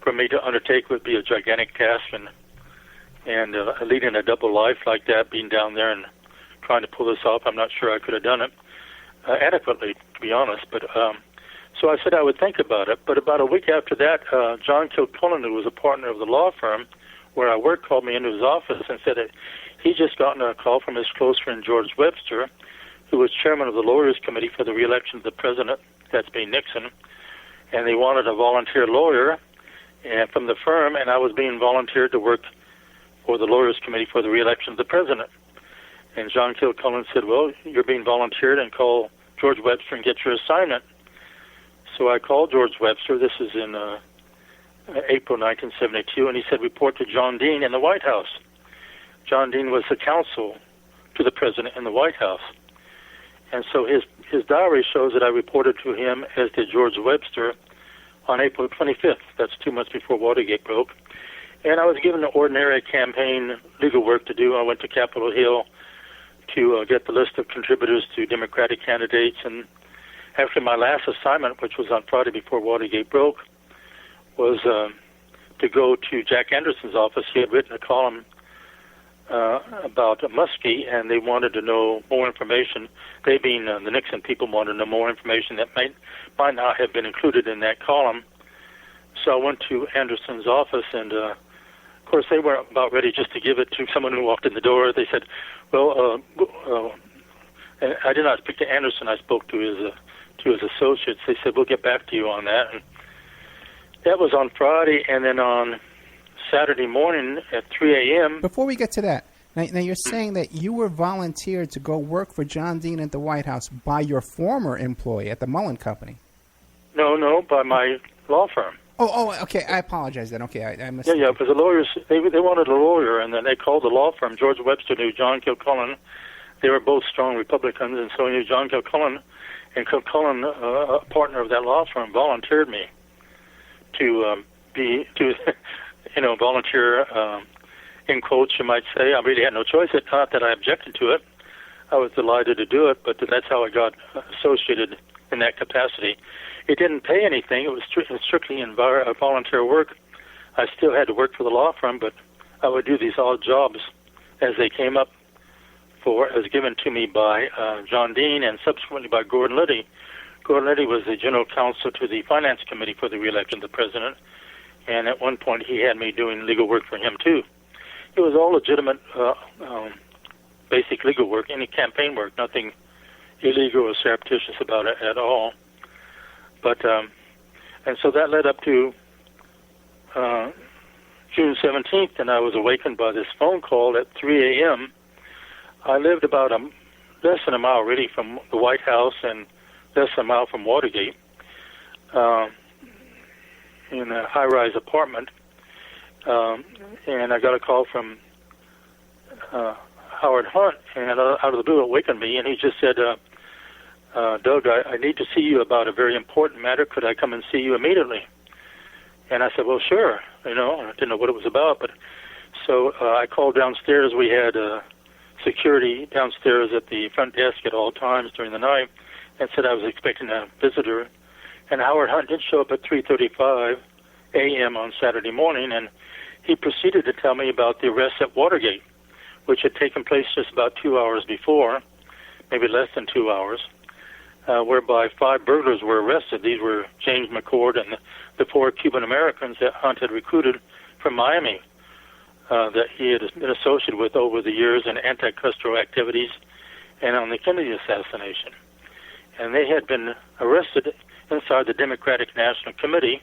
For me to undertake would be a gigantic task, and leading a double life like that, being down there and trying to pull this off, I'm not sure I could have done it adequately, to be honest. But so I said I would think about it. But about a week after that, John Kilcullen, who was a partner of the law firm where I worked, called me into his office and said that he'd just gotten a call from his close friend George Webster, who was chairman of the Lawyers Committee for the re-election of the president, that's being Nixon, and they wanted a volunteer lawyer from the firm, and I was being volunteered to work for the Lawyers Committee for the re-election of the president. And John Kilcullen said, well, you're being volunteered, and call George Webster and get your assignment. So I called George Webster. This is in April 1972, and he said, report to John Dean in the White House. John Dean was the counsel to the president in the White House. And so his diary shows that I reported to him, as did George Webster, on April 25th. That's 2 months before Watergate broke. And I was given the ordinary campaign legal work to do. I went to Capitol Hill to get the list of contributors to Democratic candidates. And after my last assignment, which was on Friday before Watergate broke, was to go to Jack Anderson's office. He had written a column about Muskie, and they wanted to know more information. They, being the Nixon people, wanted to know more information that might not have been included in that column. So I went to Anderson's office, and of course they were about ready just to give it to someone who walked in the door. They said, well, and I did not speak to Anderson. I spoke to his associates. They said, we'll get back to you on that. That was on Friday, and then on Saturday morning at 3 a.m. Before we get to that, now you're saying that you were volunteered to go work for John Dean at the White House by your former employee at the Mullen Company. No, by my law firm. Oh, okay. I apologize then. Okay, I missed. Yeah, because the lawyers they wanted a lawyer, and then they called the law firm. George Webster knew John Kilcullen. They were both strong Republicans, and so he knew John Kilcullen. And Kilcullen, a partner of that law firm, volunteered me to volunteer in quotes, you might say. I really had no choice. It's not that I objected to it. I was delighted to do it, but that's how I got associated in that capacity. It didn't pay anything. It was strictly volunteer work. I still had to work for the law firm, but I would do these odd jobs as they came up as given to me by John Dean and subsequently by Gordon Liddy. Gordon Liddy was the general counsel to the Finance Committee for the re-election of the president, and at one point he had me doing legal work for him too. It was all legitimate, basic legal work, any campaign work, nothing illegal or surreptitious about it at all. But and so that led up to June 17th, and I was awakened by this phone call at 3 a.m. I lived about less than a mile, really, from the White House and less than a mile from Watergate in a high-rise apartment. And I got a call from Howard Hunt, and out of the blue it awakened me, and he just said, Doug, I need to see you about a very important matter. Could I come and see you immediately? And I said, well, sure. I didn't know what it was about, but so I called downstairs. We had security downstairs at the front desk at all times during the night, and said I was expecting a visitor. And Howard Hunt did show up at 3:35 a.m. on Saturday morning, and he proceeded to tell me about the arrest at Watergate, which had taken place just about 2 hours before, maybe less than 2 hours, whereby 5 burglars were arrested. These were James McCord and the 4 Cuban Americans that Hunt had recruited from Miami, that he had been associated with over the years in anti-Castro activities and on the Kennedy assassination. And they had been arrested inside the Democratic National Committee,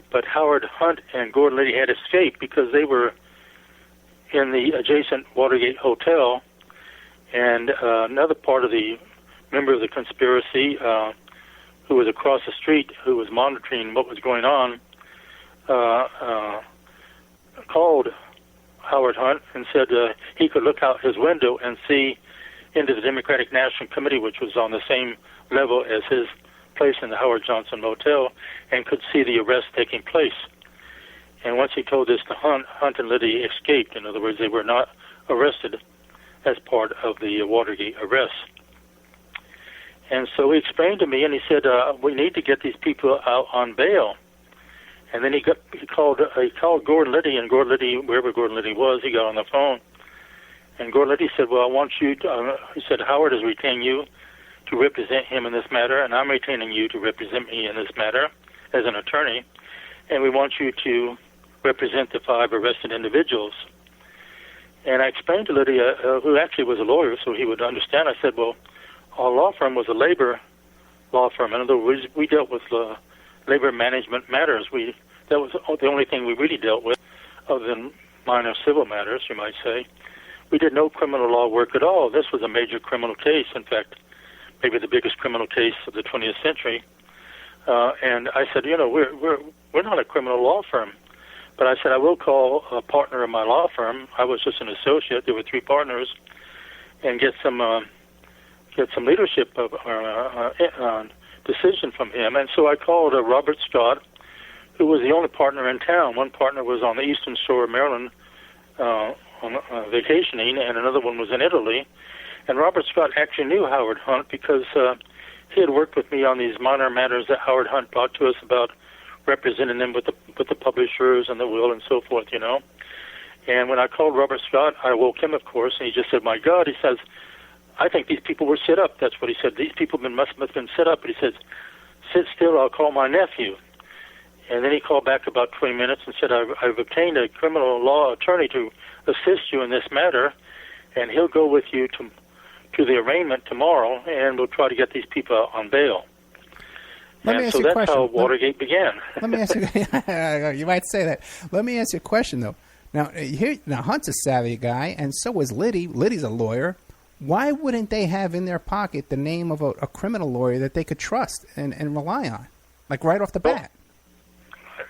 but Howard Hunt and Gordon Liddy had escaped because they were in the adjacent Watergate Hotel, and another part of the member of the conspiracy who was across the street, who was monitoring what was going on, called Howard Hunt and said he could look out his window and see into the Democratic National Committee, which was on the same level as his place in the Howard Johnson Motel, and could see the arrest taking place. And once he told this to Hunt, Hunt and Liddy escaped. In other words, they were not arrested as part of the Watergate arrest. And so he explained to me, and he said, we need to get these people out on bail. And then he called Gordon Liddy, and Gordon Liddy, wherever Gordon Liddy was, he got on the phone. And Gordon Liddy said, well, I want you to, he said, Howard has retained you to represent him in this matter, and I'm retaining you to represent me in this matter as an attorney, and we want you to represent the 5 arrested individuals. And I explained to Liddy, who actually was a lawyer, so he would understand. I said, well, our law firm was a labor law firm. In other words, we dealt with labor management matters. That was the only thing we really dealt with, other than minor civil matters, you might say. We did no criminal law work at all. This was a major criminal case. In fact, maybe the biggest criminal case of the 20th century. And I said, we're not a criminal law firm. But I said, I will call a partner of my law firm. I was just an associate. There were 3 partners, and get some leadership of decision from him. And so I called Robert Scott, who was the only partner in town. One partner was on the eastern shore of Maryland on vacationing, and another one was in Italy. And Robert Scott actually knew Howard Hunt because he had worked with me on these minor matters that Howard Hunt brought to us about representing them with the publishers and the will and so forth, And when I called Robert Scott, I woke him, of course, and he just said, my God, he says, I think these people were set up. That's what he said. These people must have been set up. But he says, sit still, I'll call my nephew. And then he called back about 20 minutes and said, I've obtained a criminal law attorney to assist you in this matter, and he'll go with you to the arraignment tomorrow, and we'll try to get these people out on bail. Let me ask you a question. That's how Watergate began. Let me ask you. You might say that. Let me ask you a question though. Now, Hunt's a savvy guy, and so is Liddy. Liddy's a lawyer. Why wouldn't they have in their pocket the name of a criminal lawyer that they could trust and rely on, like right off the bat?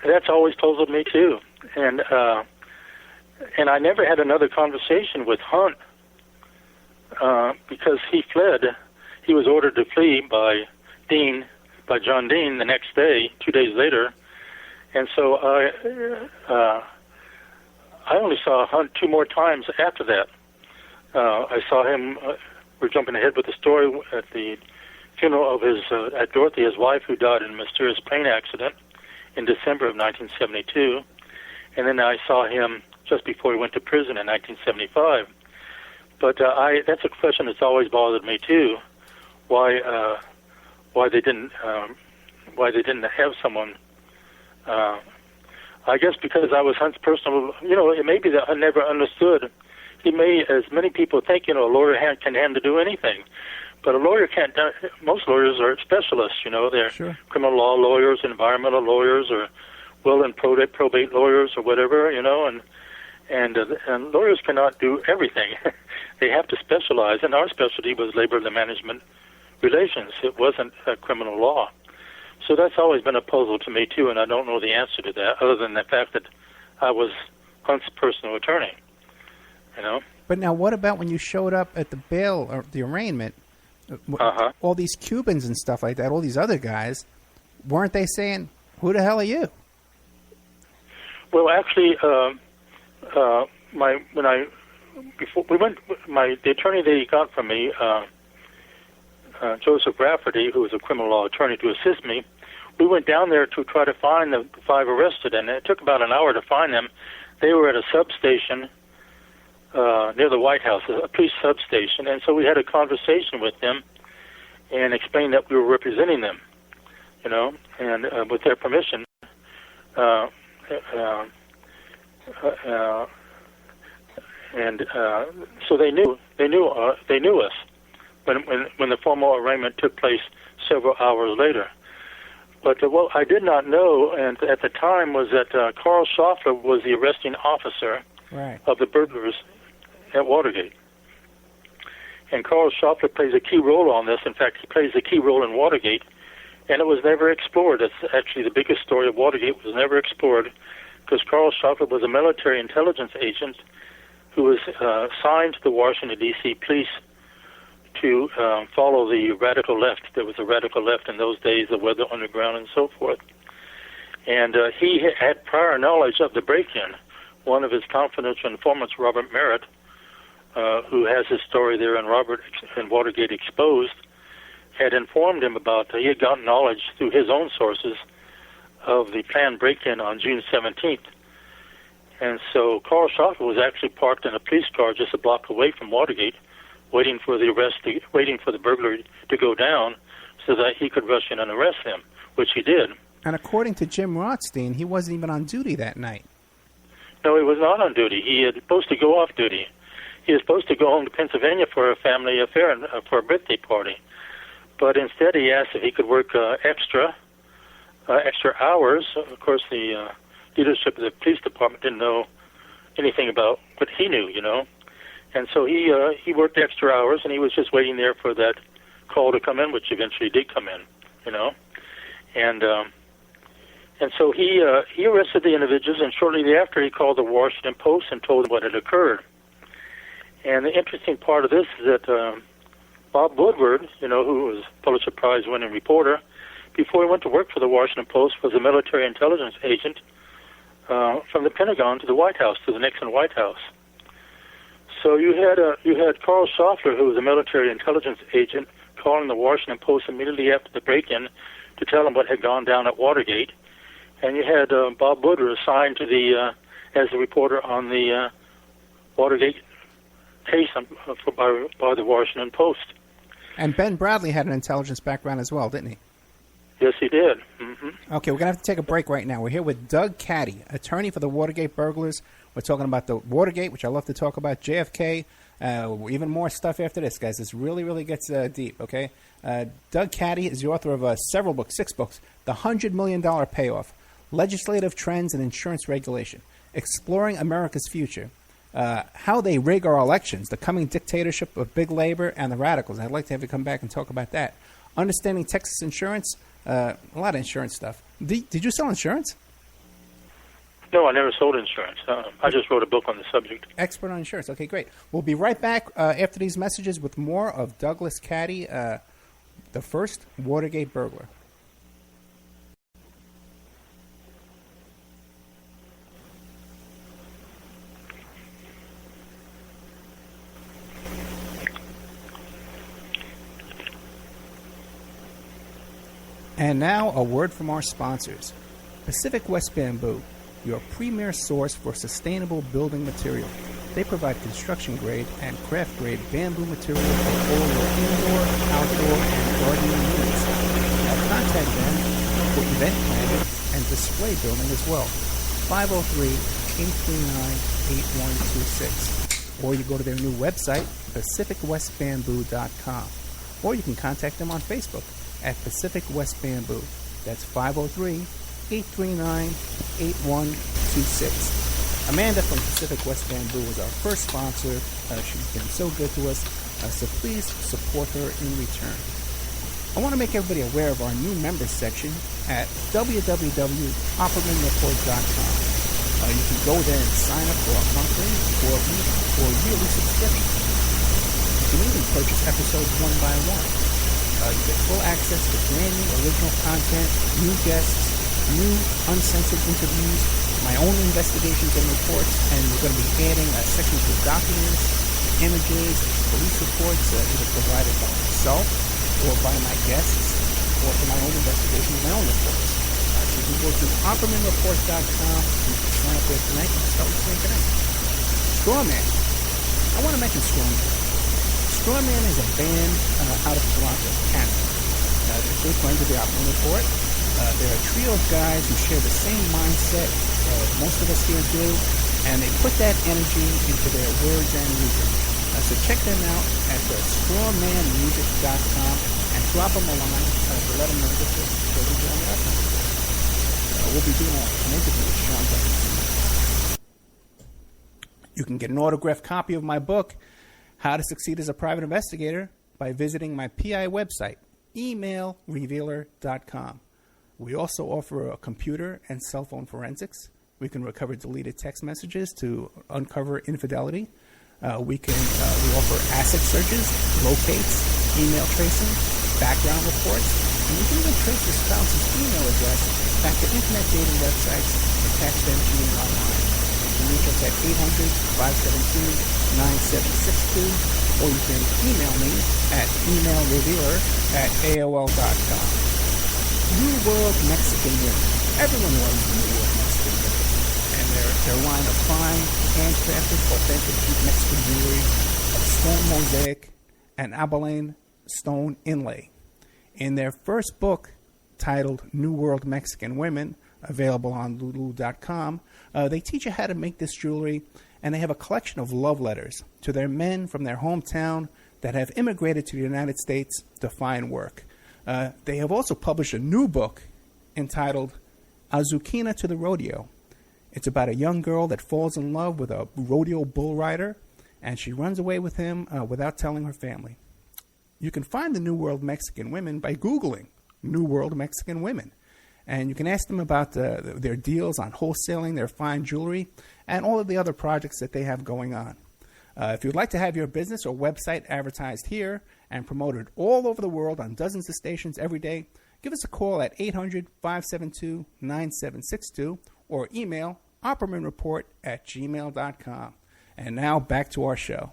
That's always puzzled me too, and I never had another conversation with Hunt because he fled. He was ordered to flee by John Dean the next day, 2 days later, and so I only saw Hunt 2 more times after that. I saw him. We're jumping ahead with the story at the funeral of at Dorothy, his wife, who died in a mysterious plane accident in December of 1972, and then I saw him just before he went to prison in 1975. But that's a question that's always bothered me too. Why they didn't have someone? I guess because I was Hunt's personal. It may be that I never understood. He may, as many people think, a lawyer can do anything, but a lawyer can't. Most lawyers are specialists. They're Sure. criminal law lawyers, environmental lawyers, or will and probate lawyers, or whatever. And lawyers cannot do everything. They have to specialize, and our specialty was labor and management relations. It wasn't criminal law. So that's always been a puzzle to me, too, and I don't know the answer to that, other than the fact that I was Hunt's personal attorney, But now what about when you showed up at the bail or the arraignment, all these Cubans and stuff like that, all these other guys, weren't they saying, who the hell are you? Well, actually, the attorney they got from me, Joseph Rafferty, who was a criminal law attorney to assist me, we went down there to try to find the 5 arrested, and it took about an hour to find them. They were at a substation near the White House, a police substation, and so we had a conversation with them and explained that we were representing them, and with their permission. So they knew us when the formal arraignment took place several hours later. But what I did not know, and at the time, was that Carl Schaffler was the arresting officer of the burglars at Watergate. And Carl Schaffler plays a key role on this. In fact, he plays a key role in Watergate, and it was never explored. That's actually the biggest story of Watergate, was never explored, because Carl Schaffler was a military intelligence agent who was assigned to the Washington, D.C. police to follow the radical left. There was a radical left in those days, the Weather Underground and so forth. And he had prior knowledge of the break-in. One of his confidential informants, Robert Merritt, who has his story there in Watergate Exposed, had informed him about, he had gotten knowledge through his own sources of the planned break-in on June 17th. And so Carl Schaffler was actually parked in a police car just a block away from Watergate, waiting for the burglary to go down so that he could rush in and arrest him, which he did. And according to Jim Rothstein, he wasn't even on duty that night. No, he was not on duty. He was supposed to go off duty. He was supposed to go home to Pennsylvania for a family affair, for a birthday party. But instead he asked if he could work extra hours. Of course, the leadership of the police department didn't know anything about what he knew, And so he worked extra hours, and he was just waiting there for that call to come in, which eventually did come in, And so he arrested the individuals, and shortly thereafter he called the Washington Post and told them what had occurred. And the interesting part of this is that Bob Woodward, who was a Pulitzer Prize-winning reporter, before he went to work for the Washington Post, was a military intelligence agent from the Pentagon to the White House, to the Nixon White House. So you had Carl Schaffler, who was a military intelligence agent, calling the Washington Post immediately after the break-in to tell them what had gone down at Watergate, and you had Bob Woodward assigned to as the reporter on the Watergate case by the Washington Post. And Ben Bradley had an intelligence background as well, didn't he? Yes, he did. Mm-hmm. Okay, we're going to have to take a break right now. We're here with Doug Caddy, attorney for the Watergate burglars. We're talking about the Watergate, which I love to talk about, JFK, Even more stuff after this, guys. This really, really gets deep, okay? Doug Caddy is the author of several books, 6 books. The $100 Million Payoff, Legislative Trends and Insurance Regulation, Exploring America's Future, How They Rig Our Elections, The Coming Dictatorship of Big Labor and the Radicals. I'd like to have you come back and talk about that. Understanding Texas Insurance, a lot of insurance stuff. Did you sell insurance? No, I never sold insurance. I just wrote a book on the subject. Expert on insurance. Okay, great. We'll be right back after these messages with more of Douglas Caddy, the first Watergate burglar. And now, a word from our sponsors. Pacific West Bamboo, your premier source for sustainable building material. They provide construction-grade and craft-grade bamboo material for all your indoor, outdoor, and gardening needs. Now contact them for event planning and display building as well. 503-839-8126. Or you go to their new website, pacificwestbamboo.com. Or you can contact them on Facebook at Pacific West Bamboo. That's 503-839-8126. Amanda from Pacific West Bamboo was our first sponsor. She's been so good to us, so please support her in return. I want to make everybody aware of our new members section at www.oppermanreport.com. You can go there and sign up for a monthly or yearly subscription. You can even purchase episodes one by one. You get full access to brand new original content, new guests, new uncensored interviews, my own investigations and reports, and we're going to be adding sections with documents, images, police reports, either provided by myself or by my guests, or for my own investigations, my own reports. So you can go to OppermanReport.com, and you can sign up there tonight and start listening tonight. Strawman. I want to mention Strawman. Strawman is a band out of Toronto, Canada. They're good friends of the Opperman Report. They're a trio of guys who share the same mindset most of us here do, and they put that energy into their words and music. So check them out at strawmanmusic.com and drop them a line to let them know that they're doing the Opperman Report. We'll be doing an interview with Sean Douglas. You can get an autographed copy of my book, How to Succeed as a Private Investigator, by visiting my PI website, emailrevealer.com. We also offer a computer and cell phone forensics. We can recover deleted text messages to uncover infidelity. We offer asset searches, locates, email tracing, background reports, and we can even trace your spouse's email address back to internet dating websites and catch them cheating online. You can reach us at 800-572-9762, or you can email me at emailrevealer@aol.com. New World Mexican Women. Everyone loves New World Mexican women. And their line of fine, handcrafted, authentic Mexican jewelry of stone mosaic and abalone stone inlay. In their first book, titled New World Mexican Women, available on lulu.com, they teach you how to make this jewelry, and they have a collection of love letters to their men from their hometown that have immigrated to the United States to find work. They have also published a new book entitled Azuquina to the Rodeo. It's about a young girl that falls in love with a rodeo bull rider, and she runs away with him without telling her family. You can find the New World Mexican Women by Googling New World Mexican Women. And you can ask them about their deals on wholesaling their fine jewelry and all of the other projects that they have going on. If you'd like to have your business or website advertised here and promoted all over the world on dozens of stations every day, give us a call at 800-572-9762 or email oppermanreport@gmail.com. And now back to our show.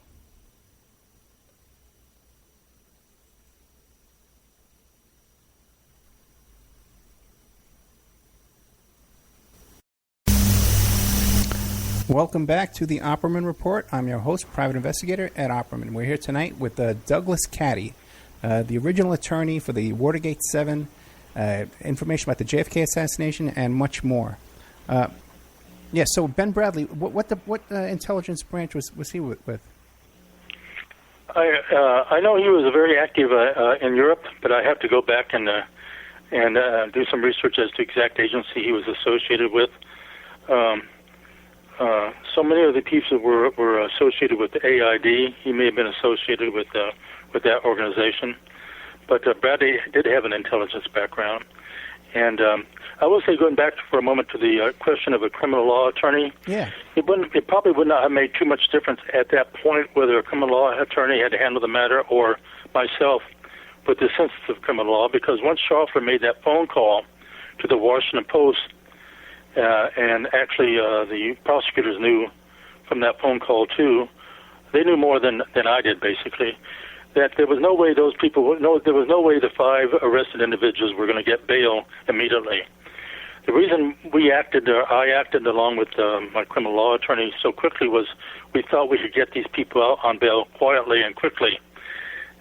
Welcome back to the Opperman Report. I'm your host, Private Investigator Ed Opperman. We're here tonight with Douglas Caddy, the original attorney for the Watergate 7, information about the JFK assassination, and much more. So Ben Bradley, what intelligence branch was he with? I know he was very active in Europe, but I have to go back and do some research as to exact agency he was associated with. So many of the people were associated with the AID. He may have been associated with that organization, but Bradley did have an intelligence background. And I will say, going back for a moment to the question of a criminal law attorney, it probably would not have made too much difference at that point whether a criminal law attorney had to handle the matter or myself with the sensitive criminal law, because once Schaufler made that phone call to the Washington Post, and actually the prosecutors knew from that phone call too, they knew more than I did, basically, that there was no way those people, there was no way the 5 arrested individuals were going to get bail immediately. The reason I acted along with my criminal law attorney so quickly was we thought we could get these people out on bail quietly and quickly,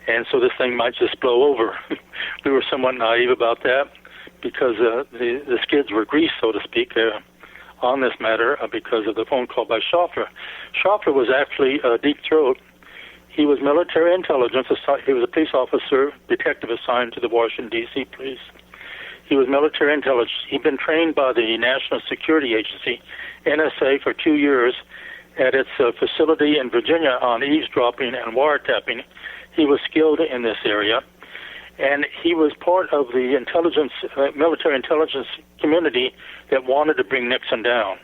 and so this thing might just blow over. We were somewhat naive about that because the skids were greased, so to speak, on this matter because of the phone call by Schaufler. Schaufler was actually Deep Throat. He was military intelligence. He was a police officer, detective assigned to the Washington, D.C. police. He was military intelligence. He'd been trained by the National Security Agency, NSA, for 2 years at its facility in Virginia on eavesdropping and wiretapping. He was skilled in this area, and he was part of the military intelligence community that wanted to bring Nixon down.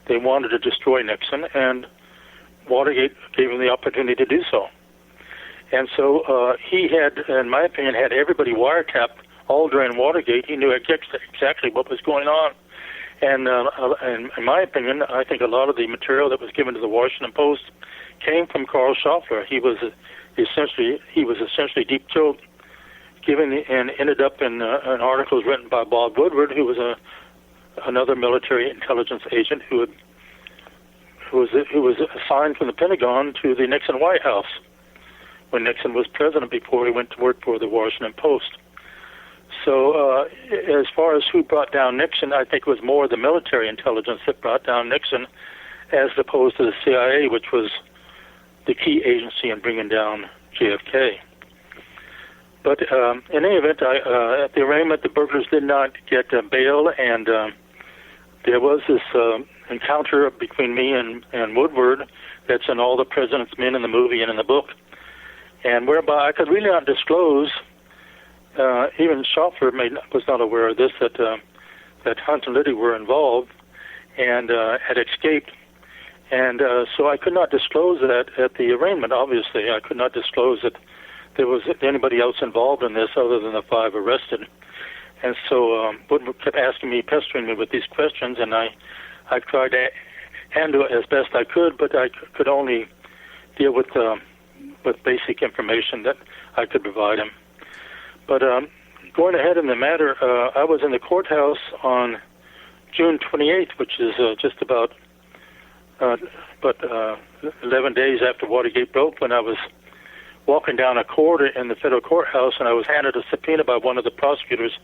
They wanted to destroy Nixon, and Watergate gave him the opportunity to do so. And so he had, in my opinion, had everybody wiretapped all during Watergate. He knew exactly what was going on. And in my opinion, I think a lot of the material that was given to the Washington Post came from Carl Schaufler. He was essentially Deep Throat, and ended up in articles written by Bob Woodward, who was another military intelligence agent who was assigned from the Pentagon to the Nixon White House when Nixon was president, before he went to work for the Washington Post. So as far as who brought down Nixon, I think it was more the military intelligence that brought down Nixon as opposed to the CIA, which was the key agency in bringing down JFK. But in any event, at the arraignment, the burglars did not get bail, and there was this encounter between me and Woodward that's in all the President's Men in the movie and in the book, and whereby I could really not disclose, even Schaufler was not aware of this, that Hunt and Liddy were involved and had escaped. And so I could not disclose that at the arraignment, obviously. I could not disclose that there was anybody else involved in this other than the 5 arrested. And so Woodward kept asking me, pestering me with these questions, and I tried to handle it as best I could, but I could only deal with basic information that I could provide him. But going ahead in the matter, I was in the courthouse on June 28th, which is just about 11 days after Watergate broke, when I was walking down a corridor in the federal courthouse, and I was handed a subpoena by one of the prosecutors,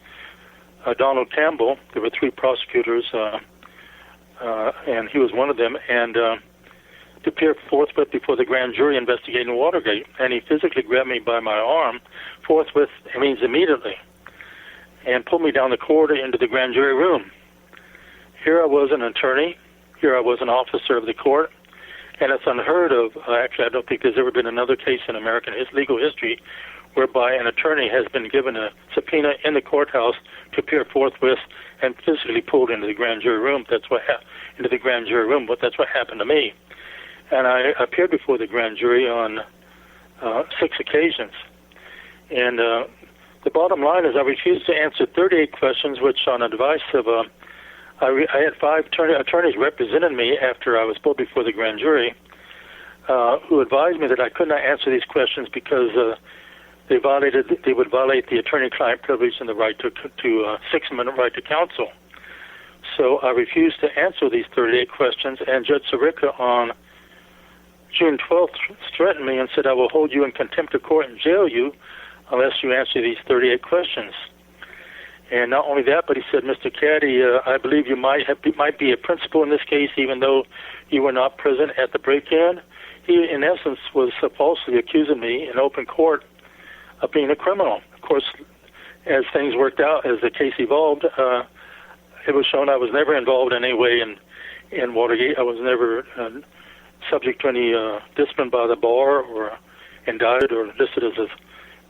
Donald Campbell. There were 3 prosecutors, and he was one of them, and to appear forthwith before the grand jury investigating Watergate. And he physically grabbed me by my arm, forthwith means immediately, and pulled me down the corridor into the grand jury room. Here I was, an attorney. Here I was, an officer of the court. And it's unheard of. Actually, I don't think there's ever been another case in American legal history whereby an attorney has been given a subpoena in the courthouse to appear forthwith and physically pulled into the grand jury room. That's what That's what happened to me. And I appeared before the grand jury on 6 occasions. And the bottom line is I refused to answer 38 questions, which on advice of I had 5 attorneys representing me after I was pulled before the grand jury, who advised me that I could not answer these questions because they would violate the attorney-client privilege and the right to 6-minute right to counsel. So I refused to answer these 38 questions, and Judge Sirica on June 12th threatened me and said, "I will hold you in contempt of court and jail you unless you answer these 38 questions." And not only that, but he said, Mr. Caddy, I believe you might be a principal in this case, even though you were not present at the break-in. He, in essence, was falsely accusing me in open court of being a criminal. Of course, as things worked out, as the case evolved, it was shown I was never involved in any way in Watergate. I was never subject to any discipline by the bar or indicted or listed as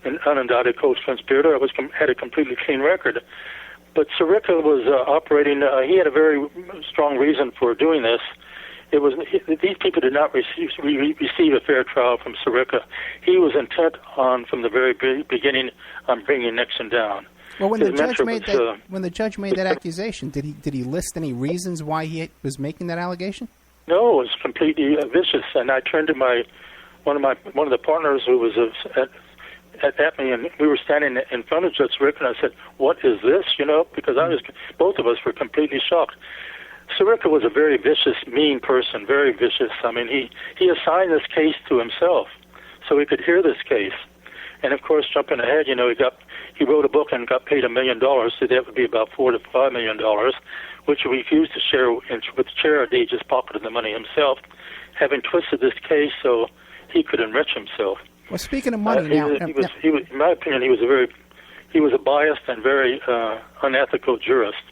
an unindicted co-conspirator. I had a completely clean record. But Sirica was operating. He had a very strong reason for doing this. These people did not receive a fair trial from Sirica. He was intent on, from the very beginning, on bringing Nixon down. Well, when the judge made that accusation, did he list any reasons why he was making that allegation? No, it was completely vicious. And I turned to one of the partners who was at me, and we were standing in front of Judge Sirica, and I said, "What is this?" Because both of us were completely shocked. Sirica was a very vicious, mean person, very vicious. I mean, he assigned this case to himself so he could hear this case. And, of course, jumping ahead, he wrote a book and got paid $1 million, so that would be about $4 to $5 million, which he refused to share with charity. He just pocketed the money himself, having twisted this case so he could enrich himself. Well, speaking of money, he was, in my opinion, he was a biased and very unethical jurist.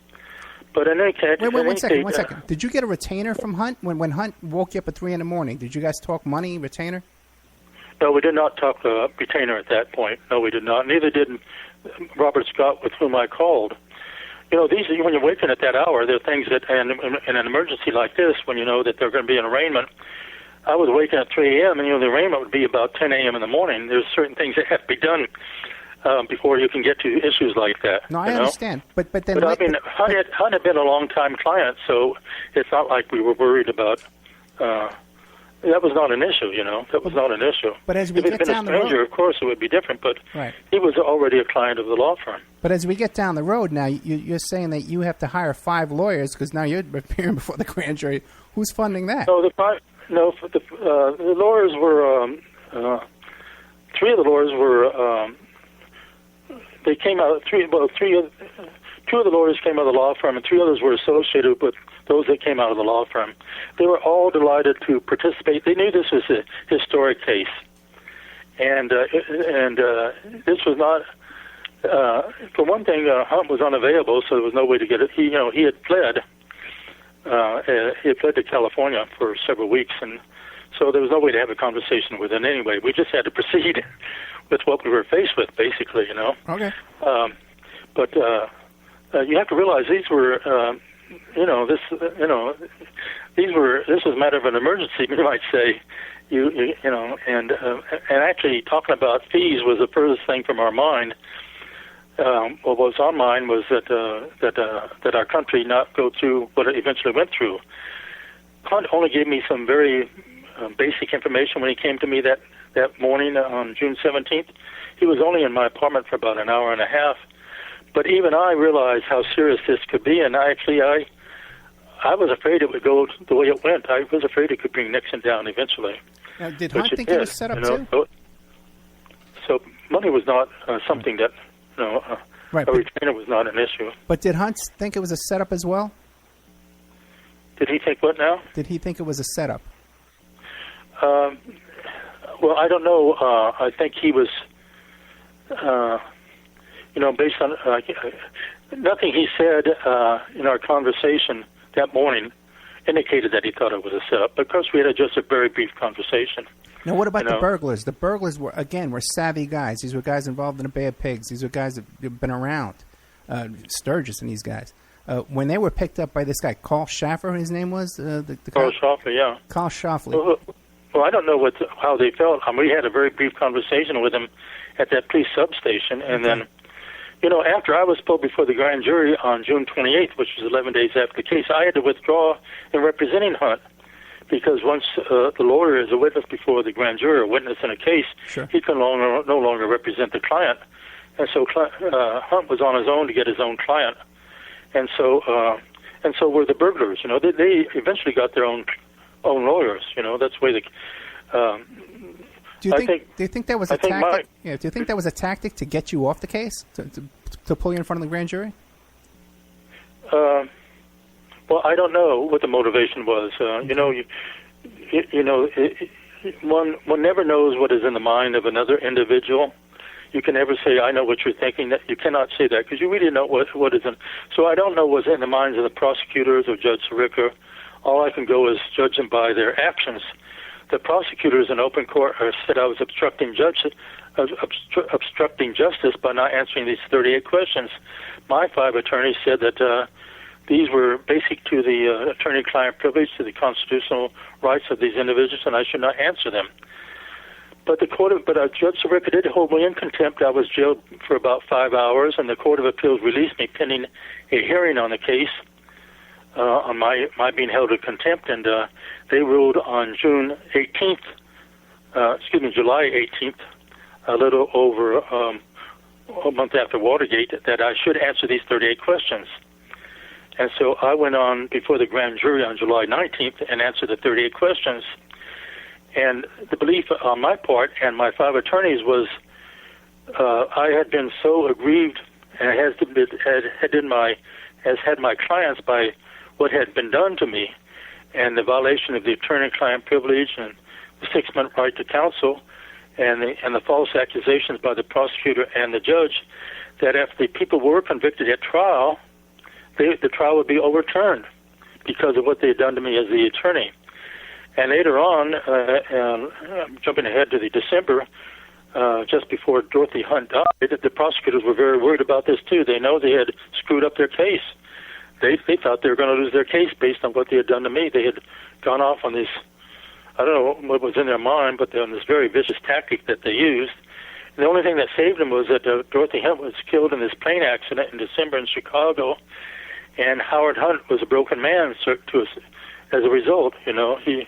But in any case, wait, one second. Did you get a retainer from Hunt when Hunt woke you up at 3 a.m? Did you guys talk money, retainer? No, we did not talk retainer at that point. No, we did not. Neither did Robert Scott, with whom I called. These when you're waking at that hour, there are things that, and in an emergency like this, when you know that there's going to be an arraignment. I was waking at 3 a.m. and the arraignment would be about 10 a.m. in the morning. There's certain things that have to be done before you can get to issues like that. No, I understand. But Hunt had been a long-time client, so it's not like we were worried about. That was not an issue, That was not an issue. But as we if get down the road, if he'd been a stranger, of course, it would be different. But he was already a client of the law firm. But as we get down the road now, you're saying that you have to hire 5 lawyers because now you're appearing before the grand jury. Who's funding that? No, the lawyers were 3 of the lawyers were. They came out. 2 of the lawyers came out of the law firm, and 3 others were associated with those that came out of the law firm. They were all delighted to participate. They knew this was a historic case, and this was not. For one thing, Hunt was unavailable, so there was no way to get it. He had fled. He had fled to California for several weeks, and so there was no way to have a conversation with him anyway. We just had to proceed with what we were faced with, basically, Okay. But you have to realize these were, this was a matter of an emergency, you might say, and actually talking about fees was the furthest thing from our mind. What was on mind was that our country not go through what it eventually went through. Hunt only gave me some very basic information when he came to me that morning on June 17th. He was only in my apartment for about an hour and a half, but even I realized how serious this could be, and I was afraid it would go the way it went. I was afraid it could bring Nixon down eventually. Now, did Hunt think it was set up too? So money was not something that, a retainer was not an issue. But did Hunt think it was a setup as well? Did he think what now? Did he think it was a setup? Well, I don't know. I think he was, based on nothing he said in our conversation that morning indicated that he thought it was a setup. Of course, we had just a very brief conversation. Now, what about the burglars? The burglars were savvy guys. These were guys involved in the Bay of Pigs. These were guys that have been around. Sturgis and these guys. When they were picked up by this guy, Carl Schaffer, his name was? Carl Schaffer, yeah. Carl Schaffer. Well, I don't know how they felt. We had a very brief conversation with him at that police substation, and then, after I was pulled before the grand jury on June 28th, which was 11 days after the case, I had to withdraw in representing Hunt, because once the lawyer is a witness before the grand jury, or witness in a case, he can no longer represent the client, and so Hunt was on his own to get his own client, and so were the burglars. They eventually got their own lawyers. That's the way they. Do you think that was a tactic? Do you think that was a tactic to get you off the case, to to pull you in front of the grand jury? Well, I don't know what the motivation was. One never knows what is in the mind of another individual. You can never say, I know what you're thinking. That you cannot say that because you really know what is in. So I don't know what's in the minds of the prosecutors or Judge Sirica. All I can go is judge them by their actions. The prosecutors in open court said I was obstructing justice by not answering these 38 questions. My 5 attorneys said that these were basic to the attorney-client privilege, to the constitutional rights of these individuals, and I should not answer them. But Judge Sirica did hold me in contempt. I was jailed for about 5 hours, and the Court of Appeals released me pending a hearing on the case on my being held in contempt, and they ruled on July 18th, a little over a month after Watergate, that I should answer these 38 questions. And so I went on before the grand jury on July 19th and answered the 38 questions. And the belief on my part and my 5 attorneys was I had been so aggrieved and has had my clients by what had been done to me and the violation of the attorney-client privilege and the 6-month right to counsel and the false accusations by the prosecutor and the judge, that if the people were convicted at trial, the trial would be overturned because of what they had done to me as the attorney. And later on, jumping ahead to the December, just before Dorothy Hunt died, the prosecutors were very worried about this too. They know they had screwed up their case. They thought they were going to lose their case based on what they had done to me. They had gone off on this, I don't know what was in their mind, but on this very vicious tactic that they used. And the only thing that saved them was that Dorothy Hunt was killed in this plane accident in December in Chicago, and Howard Hunt was a broken man as a result. He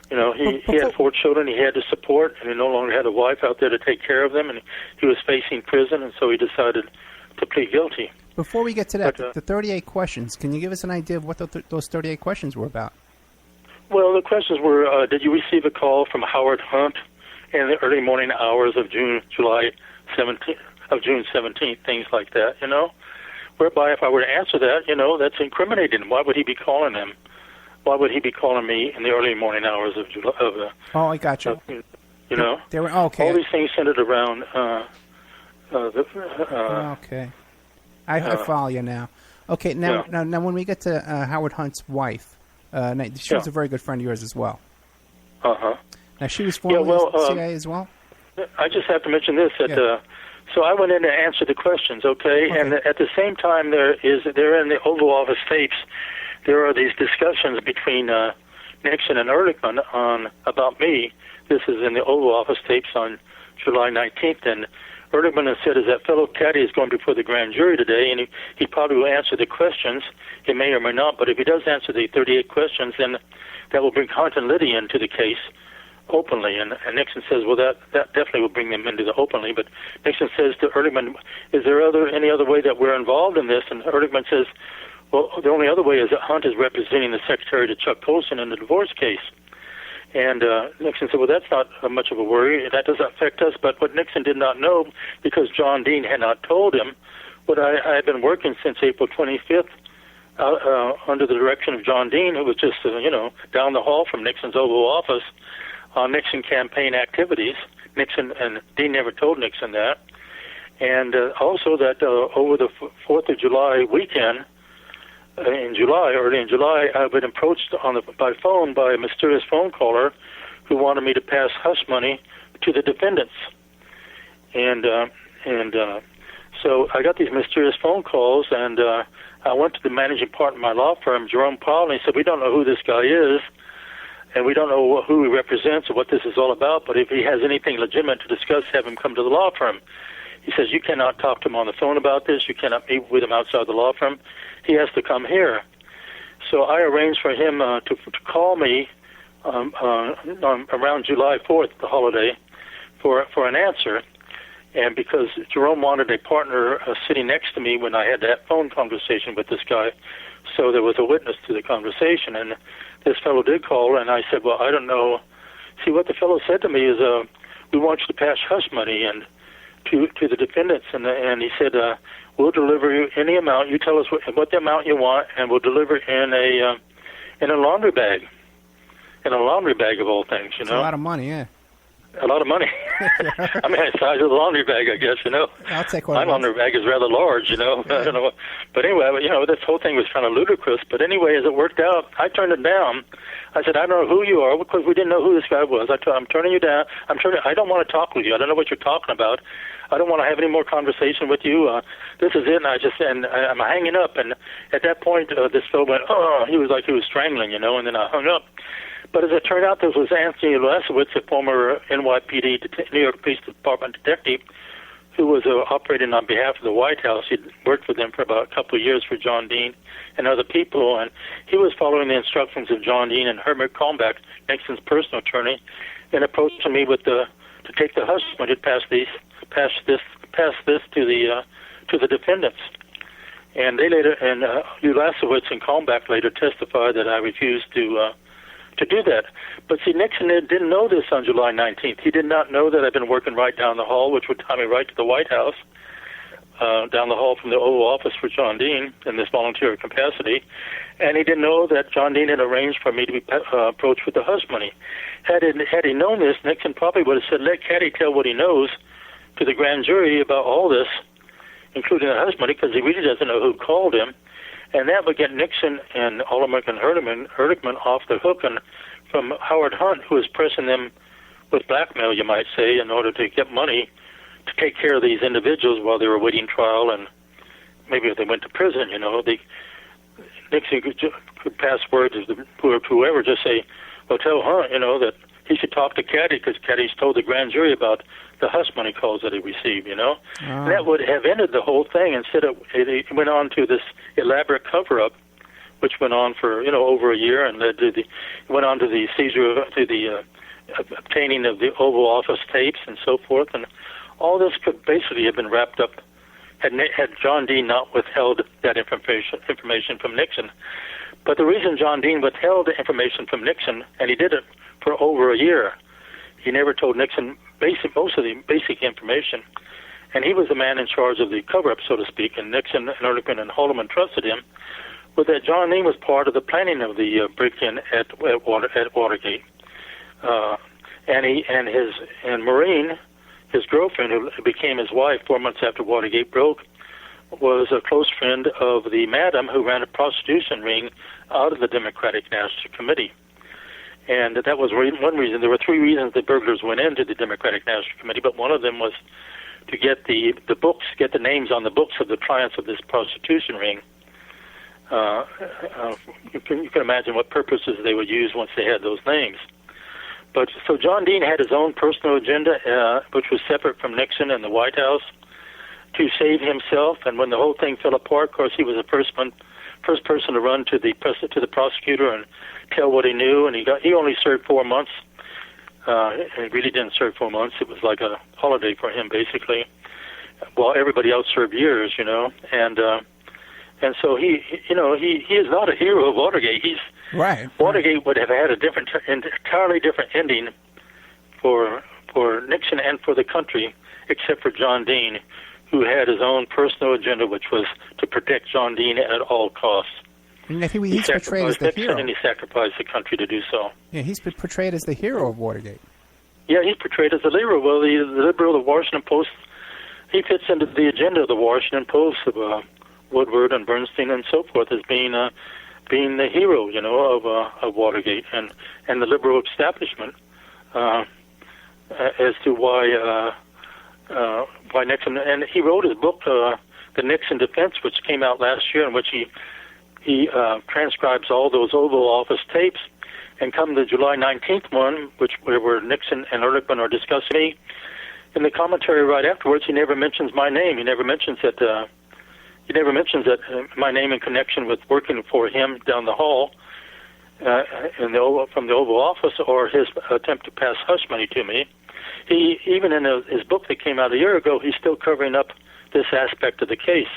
had 4 children he had to support, and he no longer had a wife out there to take care of them, and he was facing prison, and so he decided to plead guilty. Before we get to that, the 38 questions, can you give us an idea of what those 38 questions were about? Well, the questions were, did you receive a call from Howard Hunt in the early morning hours of June 17th, things like that, whereby if I were to answer that, that's incriminating. Why would he be calling them? Why would he be calling me in the early morning hours of Oh, I got you. They were okay. All these things centered around. Okay, I follow you now. Okay, now when we get to Howard Hunt's wife, she was a very good friend of yours as well. Now she was formerly CIA as well. I just have to mention this so I went in to answer the questions, okay? And at the same time, they're in the Oval Office tapes. There are these discussions between Nixon and Ehrlichman about me. This is in the Oval Office tapes on July 19th, and Ehrlichman has said, that fellow caddy is going before the grand jury today, and he probably will answer the questions. He may or may not, but if he does answer the 38 questions, then that will bring Hunt and Liddy into the case openly. And Nixon says, well, that definitely will bring them into the openly. But Nixon says to Ehrlichman, is there any other way that we're involved in this? And Ehrlichman says, well, the only other way is that Hunt is representing the secretary to Chuck Colson in the divorce case. And Nixon said, well, that's not much of a worry. That doesn't affect us. But what Nixon did not know, because John Dean had not told him, what I had been working since April 25th under the direction of John Dean, who was just, down the hall from Nixon's Oval Office on Nixon campaign activities. Nixon and Dean never told Nixon that. And also that over the 4th of July weekend, early in July, I've been approached by phone by a mysterious phone caller who wanted me to pass hush money to the defendants. And so I got these mysterious phone calls, and I went to the managing partner of my law firm, Jerome Powell, and he said, we don't know who this guy is, and we don't know who he represents or what this is all about, but if he has anything legitimate to discuss, have him come to the law firm. He says, you cannot talk to him on the phone about this. You cannot meet with him outside the law firm. He has to come here. So I arranged for him to call me around July 4th, the holiday, for an answer. And because Jerome wanted a partner sitting next to me when I had that phone conversation with this guy, so there was a witness to the conversation. And this fellow did call, and I said, well, I don't know. See, what the fellow said to me is, we want you to pass hush money. And to the defendants, and he said, "We'll deliver you any amount. You tell us what the amount you want, and we'll deliver in a laundry bag, in a laundry bag of all things." You know, a lot of money, yeah. A lot of money. I mean, the size of the laundry bag, I guess, you know. I'll take one. My laundry bag is rather large, you know. I don't know. But anyway, you know, this whole thing was kind of ludicrous. But anyway, as it worked out, I turned it down. I said, "I don't know who you are," because we didn't know who this guy was. I'm turning you down. I don't want to talk with you. I don't know what you're talking about. I don't want to have any more conversation with you. This is it. And I'm hanging up. And at that point, this fellow went, "Oh," he was like he was strangling, you know, and then I hung up. But as it turned out, this was Anthony Lasowitz, a former NYPD, New York Police Department detective, who was operating on behalf of the White House. He'd worked with them for about a couple of years for John Dean and other people, and he was following the instructions of John Dean and Herbert Kalmbach, Nixon's personal attorney, and approaching me with to take the husband to pass this to the defendants. And they later, and Lasowitz and Kalmbach later testified that I refused to do that. But see, Nixon didn't know this on July 19th. He did not know that I'd been working right down the hall, which would tie me right to the White House, down the hall from the Oval Office for John Dean in this volunteer capacity. And he didn't know that John Dean had arranged for me to be approached with the hush money. Had he known this, Nixon probably would have said, "Let Caddy tell what he knows to the grand jury about all this, including the hush money, because he really doesn't know who called him." And that would get Nixon and All-American Herdman off the hook from Howard Hunt, who was pressing them with blackmail, you might say, in order to get money to take care of these individuals while they were waiting trial, and maybe if they went to prison, you know. Nixon could pass word to whoever, just say, "Well, tell Hunt, you know, that he should talk to Caddy, because Caddy's told the grand jury about the hush money calls that he received," you know. Oh. That would have ended the whole thing. Instead, it went on to this elaborate cover-up, which went on for, you know, over a year, and went on to the seizure, to the obtaining of the Oval Office tapes and so forth, and all this could basically have been wrapped up had John Dean not withheld that information from Nixon. But the reason John Dean withheld the information from Nixon, and he did it for over a year, he never told Nixon most of the basic information, and he was the man in charge of the cover-up, so to speak, and Nixon and Ehrlichman and Haldeman trusted him, was that John Dean was part of the planning of the break-in at Watergate. And Maureen, his girlfriend, who became his wife 4 months after Watergate broke, was a close friend of the madam who ran a prostitution ring out of the Democratic National Committee. And that was one reason. There were three reasons the burglars went into the Democratic National Committee, but one of them was to get the books, get the names on the books of the clients of this prostitution ring. You can imagine what purposes they would use once they had those names. But so John Dean had his own personal agenda, which was separate from Nixon and the White House, to save himself. And when the whole thing fell apart, of course, he was the first person to run to the prosecutor and tell what he knew. And he only served 4 months. He really didn't serve 4 months. It was like a holiday for him, basically, while everybody else served years, you know. And so he is not a hero of Watergate. Right. Watergate would have had a entirely different ending for Nixon and for the country, except for John Dean, who had his own personal agenda, which was to protect John Dean at all costs. And I think he's portrayed as the hero. And he sacrificed the country to do so. Yeah, he's been portrayed as the hero of Watergate. Yeah, he's portrayed as the hero. Well, the liberal, the Washington Post, he fits into the agenda of the Washington Post of Woodward and Bernstein and so forth as being the hero, you know, of Watergate and the liberal establishment as to why Nixon. And he wrote his book, The Nixon Defense, which came out last year, in which he transcribes all those Oval Office tapes. And come the July 19th one, where Nixon and Ehrlichman are discussing me, in the commentary right afterwards, he never mentions my name. He never mentions that. My name in connection with working for him down the hall from the Oval Office, or his attempt to pass hush money to me. He even in his book that came out a year ago, he's still covering up this aspect of the case.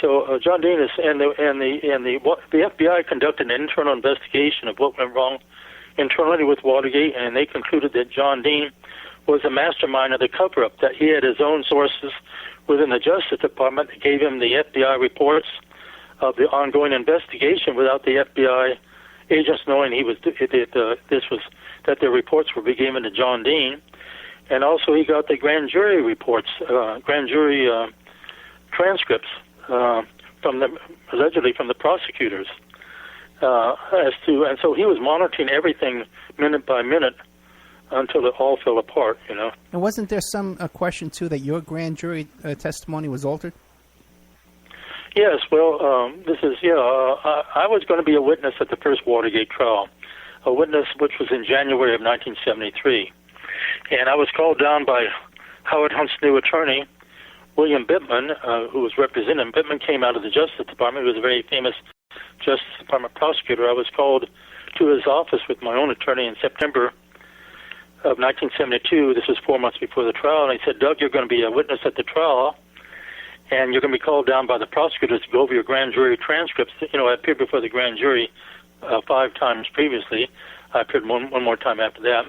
So John Dean the FBI conducted an internal investigation of what went wrong internally with Watergate, and they concluded that John Dean was a mastermind of the cover-up, that he had his own sources within the Justice Department that gave him the FBI reports of the ongoing investigation without the FBI agents knowing that their reports were being given to John Dean. And also he got the grand jury reports, transcripts allegedly from the prosecutors. And so he was monitoring everything minute by minute until it all fell apart, you know. And wasn't there some question, too, that your grand jury testimony was altered? Yes, well, I was going to be a witness at the first Watergate trial, a witness which was in January of 1973. And I was called down by Howard Hunt's new attorney, William Bittman, who was representing. Bittman came out of the Justice Department. He was a very famous Justice Department prosecutor. I was called to his office with my own attorney in September of 1972. This was 4 months before the trial. And he said, Doug, you're going to be a witness at the trial, and you're going to be called down by the prosecutors to go over your grand jury transcripts. You know, I appeared before the grand jury 5 times previously. I appeared one more time after that.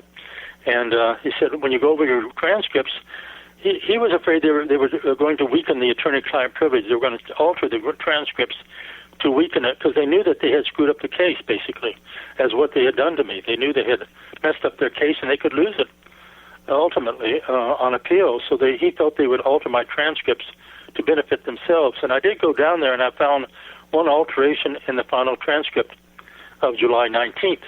And he said, when you go over your transcripts, he was afraid they were going to weaken the attorney-client privilege. They were going to alter the transcripts to weaken it because they knew that they had screwed up the case, basically, as what they had done to me. They knew they had messed up their case and they could lose it ultimately on appeal. So he felt they would alter my transcripts to benefit themselves. And I did go down there and I found one alteration in the final transcript of July 19th.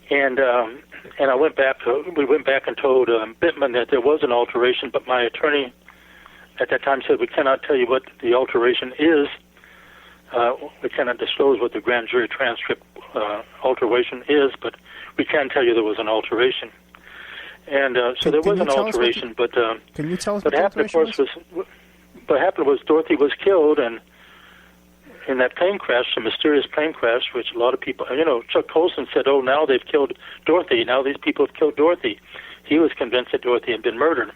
And I went back. We went back and told Bittman that there was an alteration, but my attorney at that time said we cannot tell you what the alteration is. We cannot disclose what the grand jury transcript alteration is, but we can tell you there was an alteration. And so there was an alteration, but can you tell us what happened? Of course, what happened was Dorothy was killed, and in that plane crash, a mysterious plane crash, which a lot of people, you know, Chuck Colson said, "Oh, now they've killed Dorothy. Now these people have killed Dorothy." He was convinced that Dorothy had been murdered,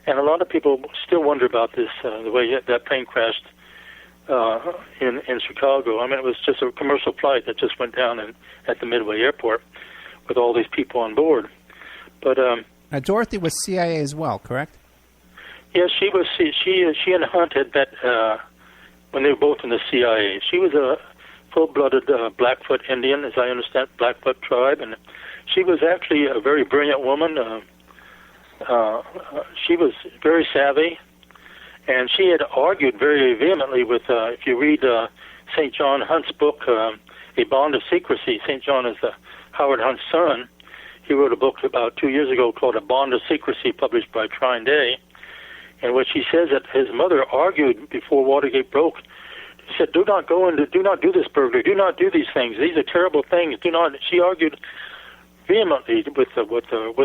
and a lot of people still wonder about this, the way that plane crashed in Chicago. I mean, it was just a commercial flight that just went down at the Midway Airport with all these people on board. But now Dorothy was CIA as well, correct? Yes, she was. She and Hunt had met when they were both in the CIA. She was a full-blooded Blackfoot Indian, as I understand, Blackfoot tribe, and she was actually a very brilliant woman. She was very savvy, and she had argued very vehemently with, if you read St. John Hunt's book, A Bond of Secrecy. St. John is Howard Hunt's son. He wrote a book about 2 years ago called A Bond of Secrecy, published by Trine Day, in which he says that his mother argued before Watergate broke. She said, do not do this burglary, do not do these things. These are terrible things. Do not. She argued vehemently with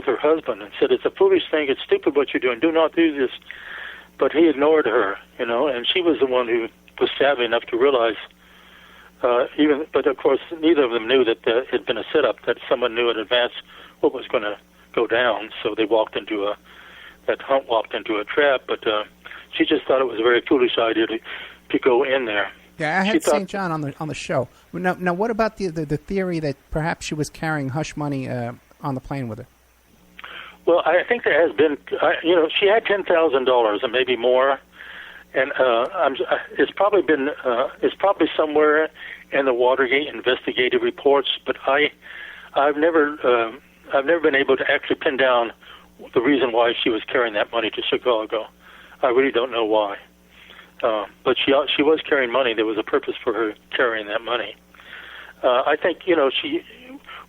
her husband and said, it's a foolish thing, it's stupid what you're doing, do not do this. But he ignored her, you know, and she was the one who was savvy enough to realize, but of course neither of them knew that it had been a setup, that someone knew in advance what was going to go down, so they that Hunt walked into a trap, but she just thought it was a very foolish idea to go in there. Yeah, I had St. John on the show. Now, what about the theory that perhaps she was carrying hush money on the plane with her? Well, I think there has been, she had $10,000 and maybe more, and it's probably somewhere in the Watergate investigative reports, but I've never been able to actually pin down the reason why she was carrying that money to Chicago. I really don't know why. But she was carrying money. There was a purpose for her carrying that money. I think,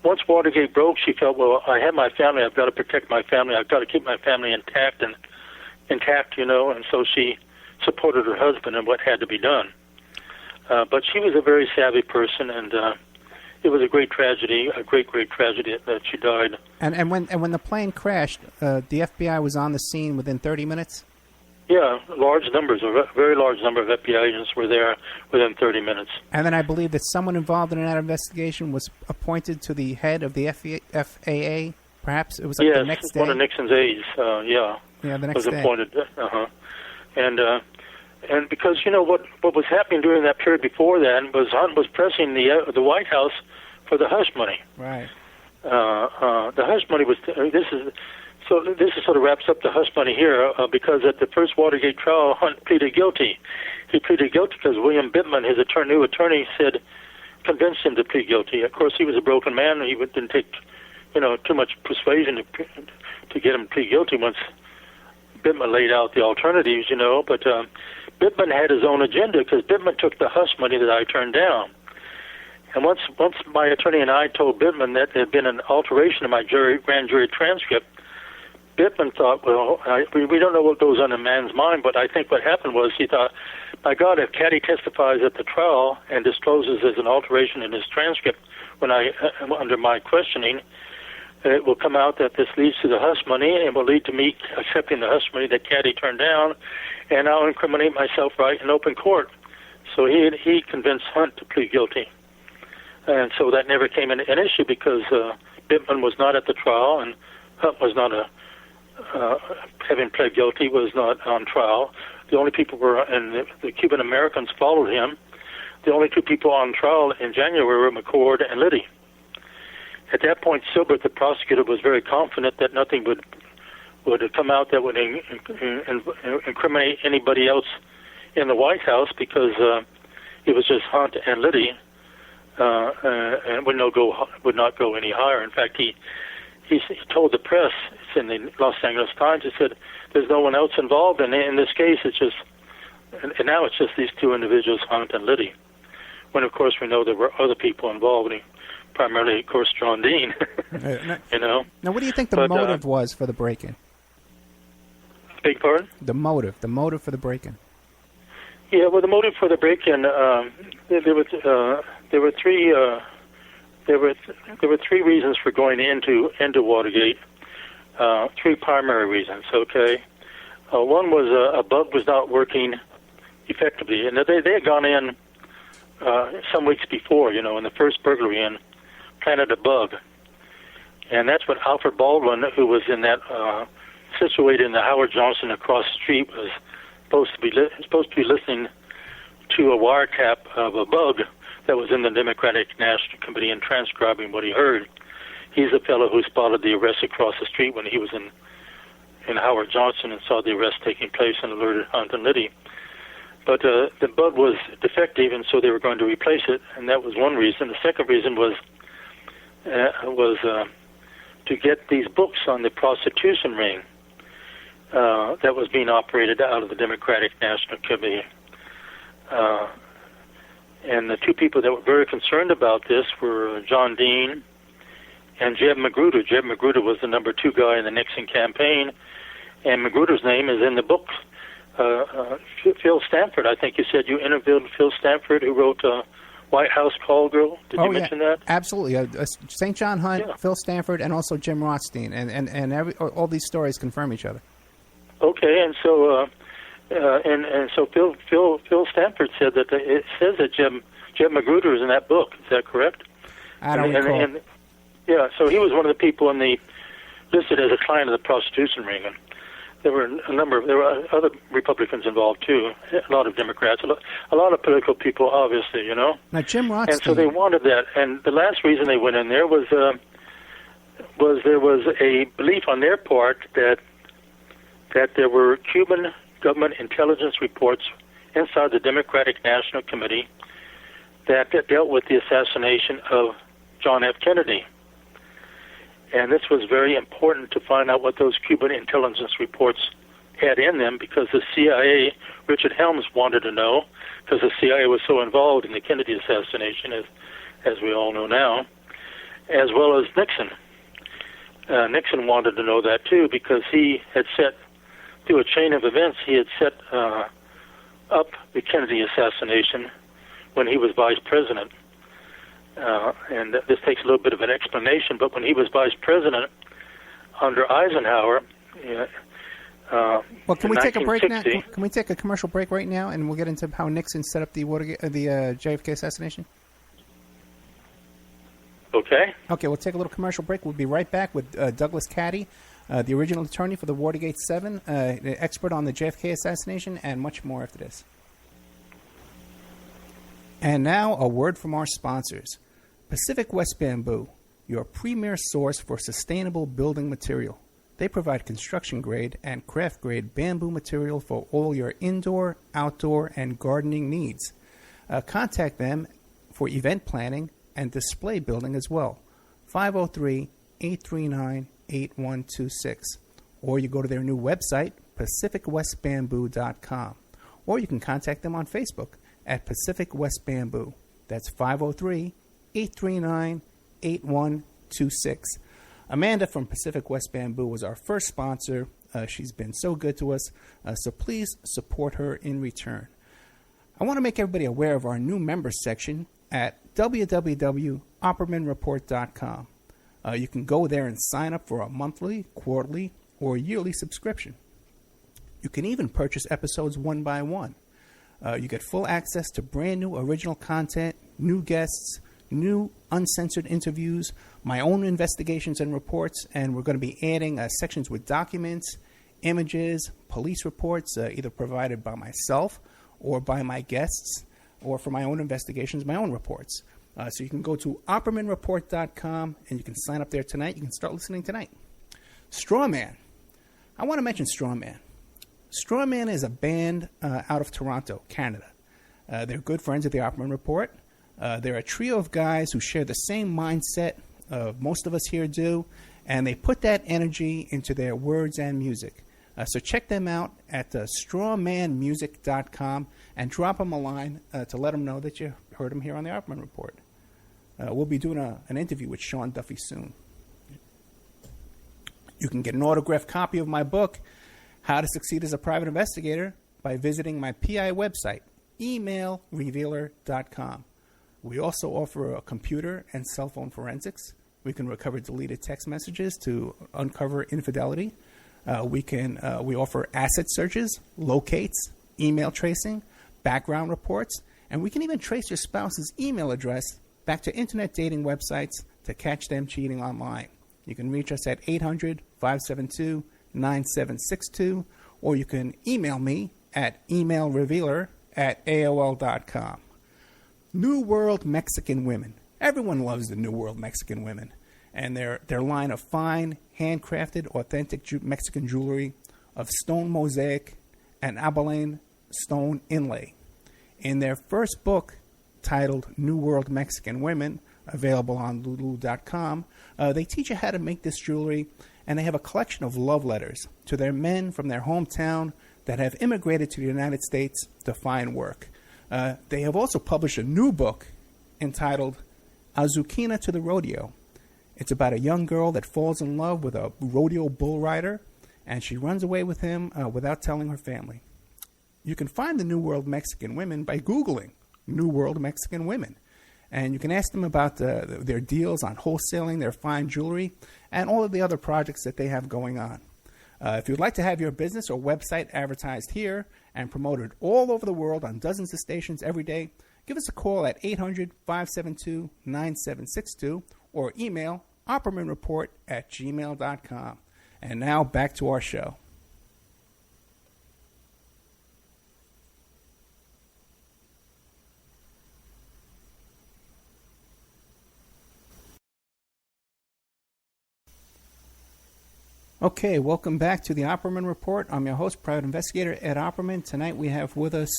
once Watergate broke, she felt, well, I have my family. I've got to protect my family. I've got to keep my family intact, and so she supported her husband in what had to be done. But she was a very savvy person, and it was a great tragedy, a great tragedy that she died. And when the plane crashed, the FBI was on the scene within 30 minutes? Yeah, a very large number of FBI agents were there within 30 minutes. And then I believe that someone involved in that investigation was appointed to the head of the FAA. Perhaps it was the next day. One of Nixon's aides. Yeah, the next was day. Appointed. And because what was happening during that period before then was Hunt was pressing the White House for the hush money. Right. The hush money was So this sort of wraps up the hush money here, because at the first Watergate trial, Hunt pleaded guilty. He pleaded guilty because William Bittman, his new attorney, convinced him to plead guilty. Of course, he was a broken man. He didn't take, too much persuasion to get him to plead guilty once Bittman laid out the alternatives, But Bittman had his own agenda because Bittman took the hush money that I turned down. And once my attorney and I told Bittman that there had been an alteration in my grand jury transcript, Bittman thought, well, we don't know what goes on in a man's mind, but I think what happened was he thought, my God, if Caddy testifies at the trial and discloses there's an alteration in his transcript when under my questioning, it will come out that this leads to the hush money and will lead to me accepting the hush money that Caddy turned down, and I'll incriminate myself right in open court. So he convinced Hunt to plead guilty. And so that never came an issue because Bittman was not at the trial and Hunt was not having pled guilty, was not on trial. The only people and the Cuban Americans followed him. The only two people on trial in January were McCord and Liddy. At that point, Silbert, the prosecutor, was very confident that nothing would come out that would incriminate anybody else in the White House because it was just Hunt and Liddy, and would not go any higher. In fact, he told the press, it's in the Los Angeles Times, he said, there's no one else involved, and in this case, and now it's just these two individuals, Hunt and Liddy, when, of course, we know there were other people involved, primarily, of course, John Dean, Now, what do you think the motive was for the break-in? Beg pardon? The motive for the break-in. Yeah, well, the motive for the break-in, there were three reasons for going into Watergate. Three primary reasons. Okay, one was a bug was not working effectively, and they had gone in some weeks before, in the first burglary, and planted a bug, and that's what Alfred Baldwin, who was in that situated in the Howard Johnson across the street, was supposed to be listening to a wiretap of a bug that was in the Democratic National Committee and transcribing what he heard. He's the fellow who spotted the arrest across the street when he was in Howard Johnson and saw the arrest taking place and alerted Hunt and Liddy. But the bug was defective, and so they were going to replace it, and that was one reason. The second reason was to get these books on the prostitution ring that was being operated out of the Democratic National Committee. And the two people that were very concerned about this were John Dean and Jeb Magruder. Jeb Magruder was the number 2 guy in the Nixon campaign, and Magruder's name is in the book. Phil Stanford, I think you said you interviewed Phil Stanford, who wrote White House Call Girl. Did you mention that? Absolutely. St. John Hunt, Phil Stanford, and also Jim Rothstein, and all these stories confirm each other. Okay, and so so Phil Stanford said that it says that Jeb Magruder is in that book. Is that correct? I don't recall. Yeah, so he was one of the people listed as a client of the prostitution ring. And there were other Republicans involved too, a lot of Democrats, a lot of political people, obviously, Now, Jim Rothstein. And so they wanted that. And the last reason they went in there was there was a belief on their part that there were Cuban government intelligence reports inside the Democratic National Committee that dealt with the assassination of John F. Kennedy. And this was very important to find out what those Cuban intelligence reports had in them, because the CIA, Richard Helms wanted to know, because the CIA was so involved in the Kennedy assassination, as we all know now, as well as Nixon. Nixon wanted to know that too, because he had through a chain of events, he had set up the Kennedy assassination when he was vice president. And this takes a little bit of an explanation, but when he was vice president under Eisenhower, well, can we take a break now? Can we take a commercial break right now, and we'll get into how Nixon set up the JFK assassination? Okay. Okay, we'll take a little commercial break. We'll be right back with Douglas Caddy, the original attorney for the Watergate 7, the expert on the JFK assassination, and much more after this. And now, a word from our sponsors. Pacific West Bamboo, your premier source for sustainable building material. They provide construction-grade and craft-grade bamboo material for all your indoor, outdoor, and gardening needs. Contact them for event planning and display building as well. 503-839-8126. Or you go to their new website, PacificWestBamboo.com. Or you can contact them on Facebook at Pacific West Bamboo. That's 503-839-8126. Amanda from Pacific West Bamboo was our first sponsor. She's been so good to us, so please support her in return. I want to make everybody aware of our new members section at www.oppermanreport.com. You can go there and sign up for a monthly, quarterly, or yearly subscription. You can even purchase episodes one by one. You get full access to brand new original content, new guests, new uncensored interviews, my own investigations and reports, and we're going to be adding sections with documents, images, police reports, either provided by myself or by my guests, or for my own investigations, my own reports. So you can go to OppermanReport.com, and you can sign up there tonight. You can start listening tonight. Strawman. I want to mention Strawman. Strawman is a band out of Toronto, Canada. They're good friends of the Opperman Report. They're a trio of guys who share the same mindset most of us here do, and they put that energy into their words and music. So check them out at strawmanmusic.com and drop them a line to let them know that you heard them here on the Opperman Report. We'll be doing an interview with Sean Duffy soon. You can get an autographed copy of my book, How to Succeed as a Private Investigator, by visiting my PI website, emailrevealer.com. We also offer a computer and cell phone forensics. We can recover deleted text messages to uncover infidelity. We offer asset searches, locates, email tracing, background reports, and we can even trace your spouse's email address back to internet dating websites to catch them cheating online. You can reach us at 800-572-9762, or you can email me at emailrevealer@aol.com. New World Mexican Women. Everyone loves the New World Mexican Women, and their line of fine, handcrafted, authentic Mexican jewelry of stone mosaic and abalone stone inlay. In their first book, titled New World Mexican Women, available on lulu.com, they teach you how to make this jewelry, and they have a collection of love letters to their men from their hometown that have immigrated to the United States to find work. They have also published a new book entitled Azuquina to the Rodeo. It's about a young girl that falls in love with a rodeo bull rider, and she runs away with him without telling her family. You can find the New World Mexican Women by Googling New World Mexican Women. And you can ask them about their deals on wholesaling their fine jewelry and all of the other projects that they have going on. If you'd like to have your business or website advertised here and promoted all over the world on dozens of stations every day, give us a call at 800-572-9762 or email oppermanreport@gmail.com. And now back to our show. Okay, welcome back to the Opperman Report. I'm your host, Private Investigator Ed Opperman. Tonight we have with us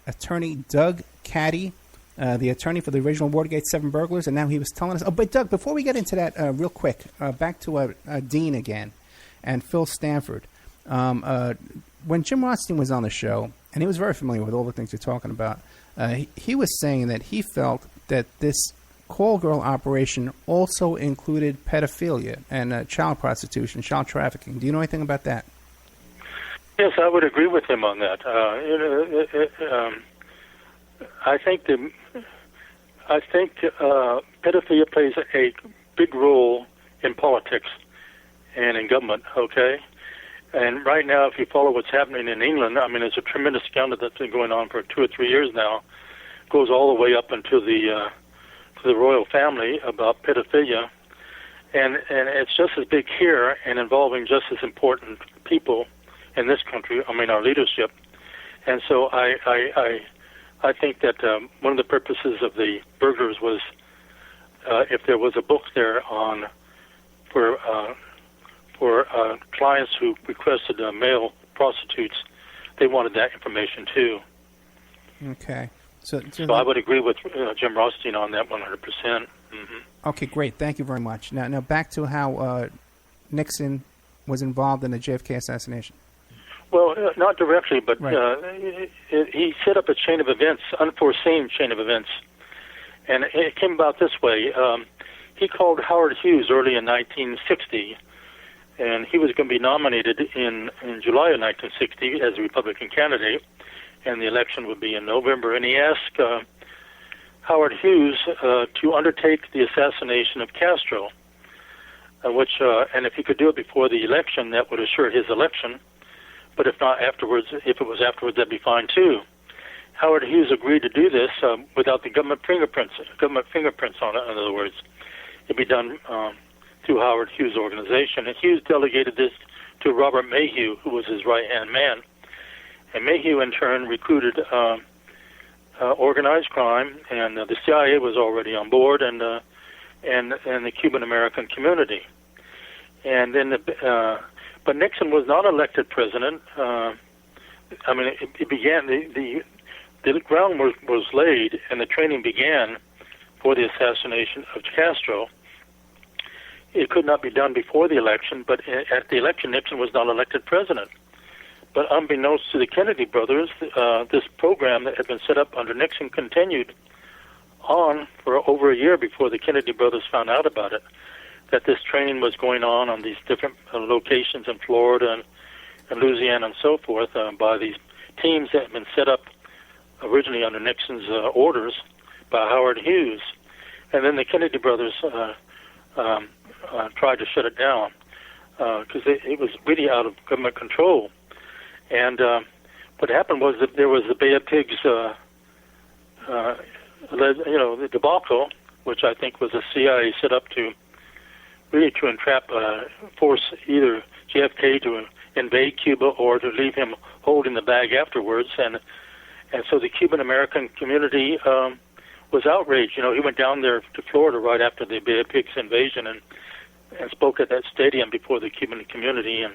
attorney Doug Caddy, the attorney for the original Watergate 7 burglars, and now he was telling us... Oh, but Doug, before we get into that real quick, back to Dean again and Phil Stanford. When Jim Rothstein was on the show, and he was very familiar with all the things you're talking about, he was saying that he felt that this call girl operation also included pedophilia and child prostitution, child trafficking. Do you know anything about that? Yes, I would agree with him on that. I think pedophilia plays a big role in politics and in government. Okay, and right now, if you follow what's happening in England, I mean, there's a tremendous scandal that's been going on for 2 or 3 years now. Goes all the way up into the royal family about pedophilia, and it's just as big here and involving just as important people in this country. I mean, our leadership. And so I think that one of the purposes of the burglars was if there was a book there on for clients who requested male prostitutes, they wanted that information too. Okay. So I would agree with Jim Rothstein on that 100%. Mm-hmm. Okay, great. Thank you very much. Now back to how Nixon was involved in the JFK assassination. Well, not directly, but right. He set up a chain of events, unforeseen chain of events. And it came about this way. He called Howard Hughes early in 1960, and he was going to be nominated in July of 1960 as a Republican candidate, and the election would be in November. And he asked Howard Hughes to undertake the assassination of Castro, which, and if he could do it before the election, that would assure his election. But if not afterwards, if it was afterwards, that'd be fine too. Howard Hughes agreed to do this without the government fingerprints on it. In other words, it'd be done through Howard Hughes' organization. And Hughes delegated this to Robert Mayhew, who was his right-hand man. And Mayhew, in turn, recruited organized crime, and the CIA was already on board, and the Cuban-American community. And then, but Nixon was not elected president. It began. The ground was laid, and the training began for the assassination of Castro. It could not be done before the election, but at the election, Nixon was not elected president. But unbeknownst to the Kennedy brothers, this program that had been set up under Nixon continued on for over a year before the Kennedy brothers found out about it, that this training was going on these different locations in Florida and Louisiana and so forth by these teams that had been set up originally under Nixon's orders by Howard Hughes. And then the Kennedy brothers tried to shut it down because it was really out of government control. And what happened was that there was the Bay of Pigs, the debacle, which I think was the CIA set up to really to entrap, force either JFK to invade Cuba or to leave him holding the bag afterwards. And so the Cuban-American community was outraged. He went down there to Florida right after the Bay of Pigs invasion and spoke at that stadium before the Cuban community.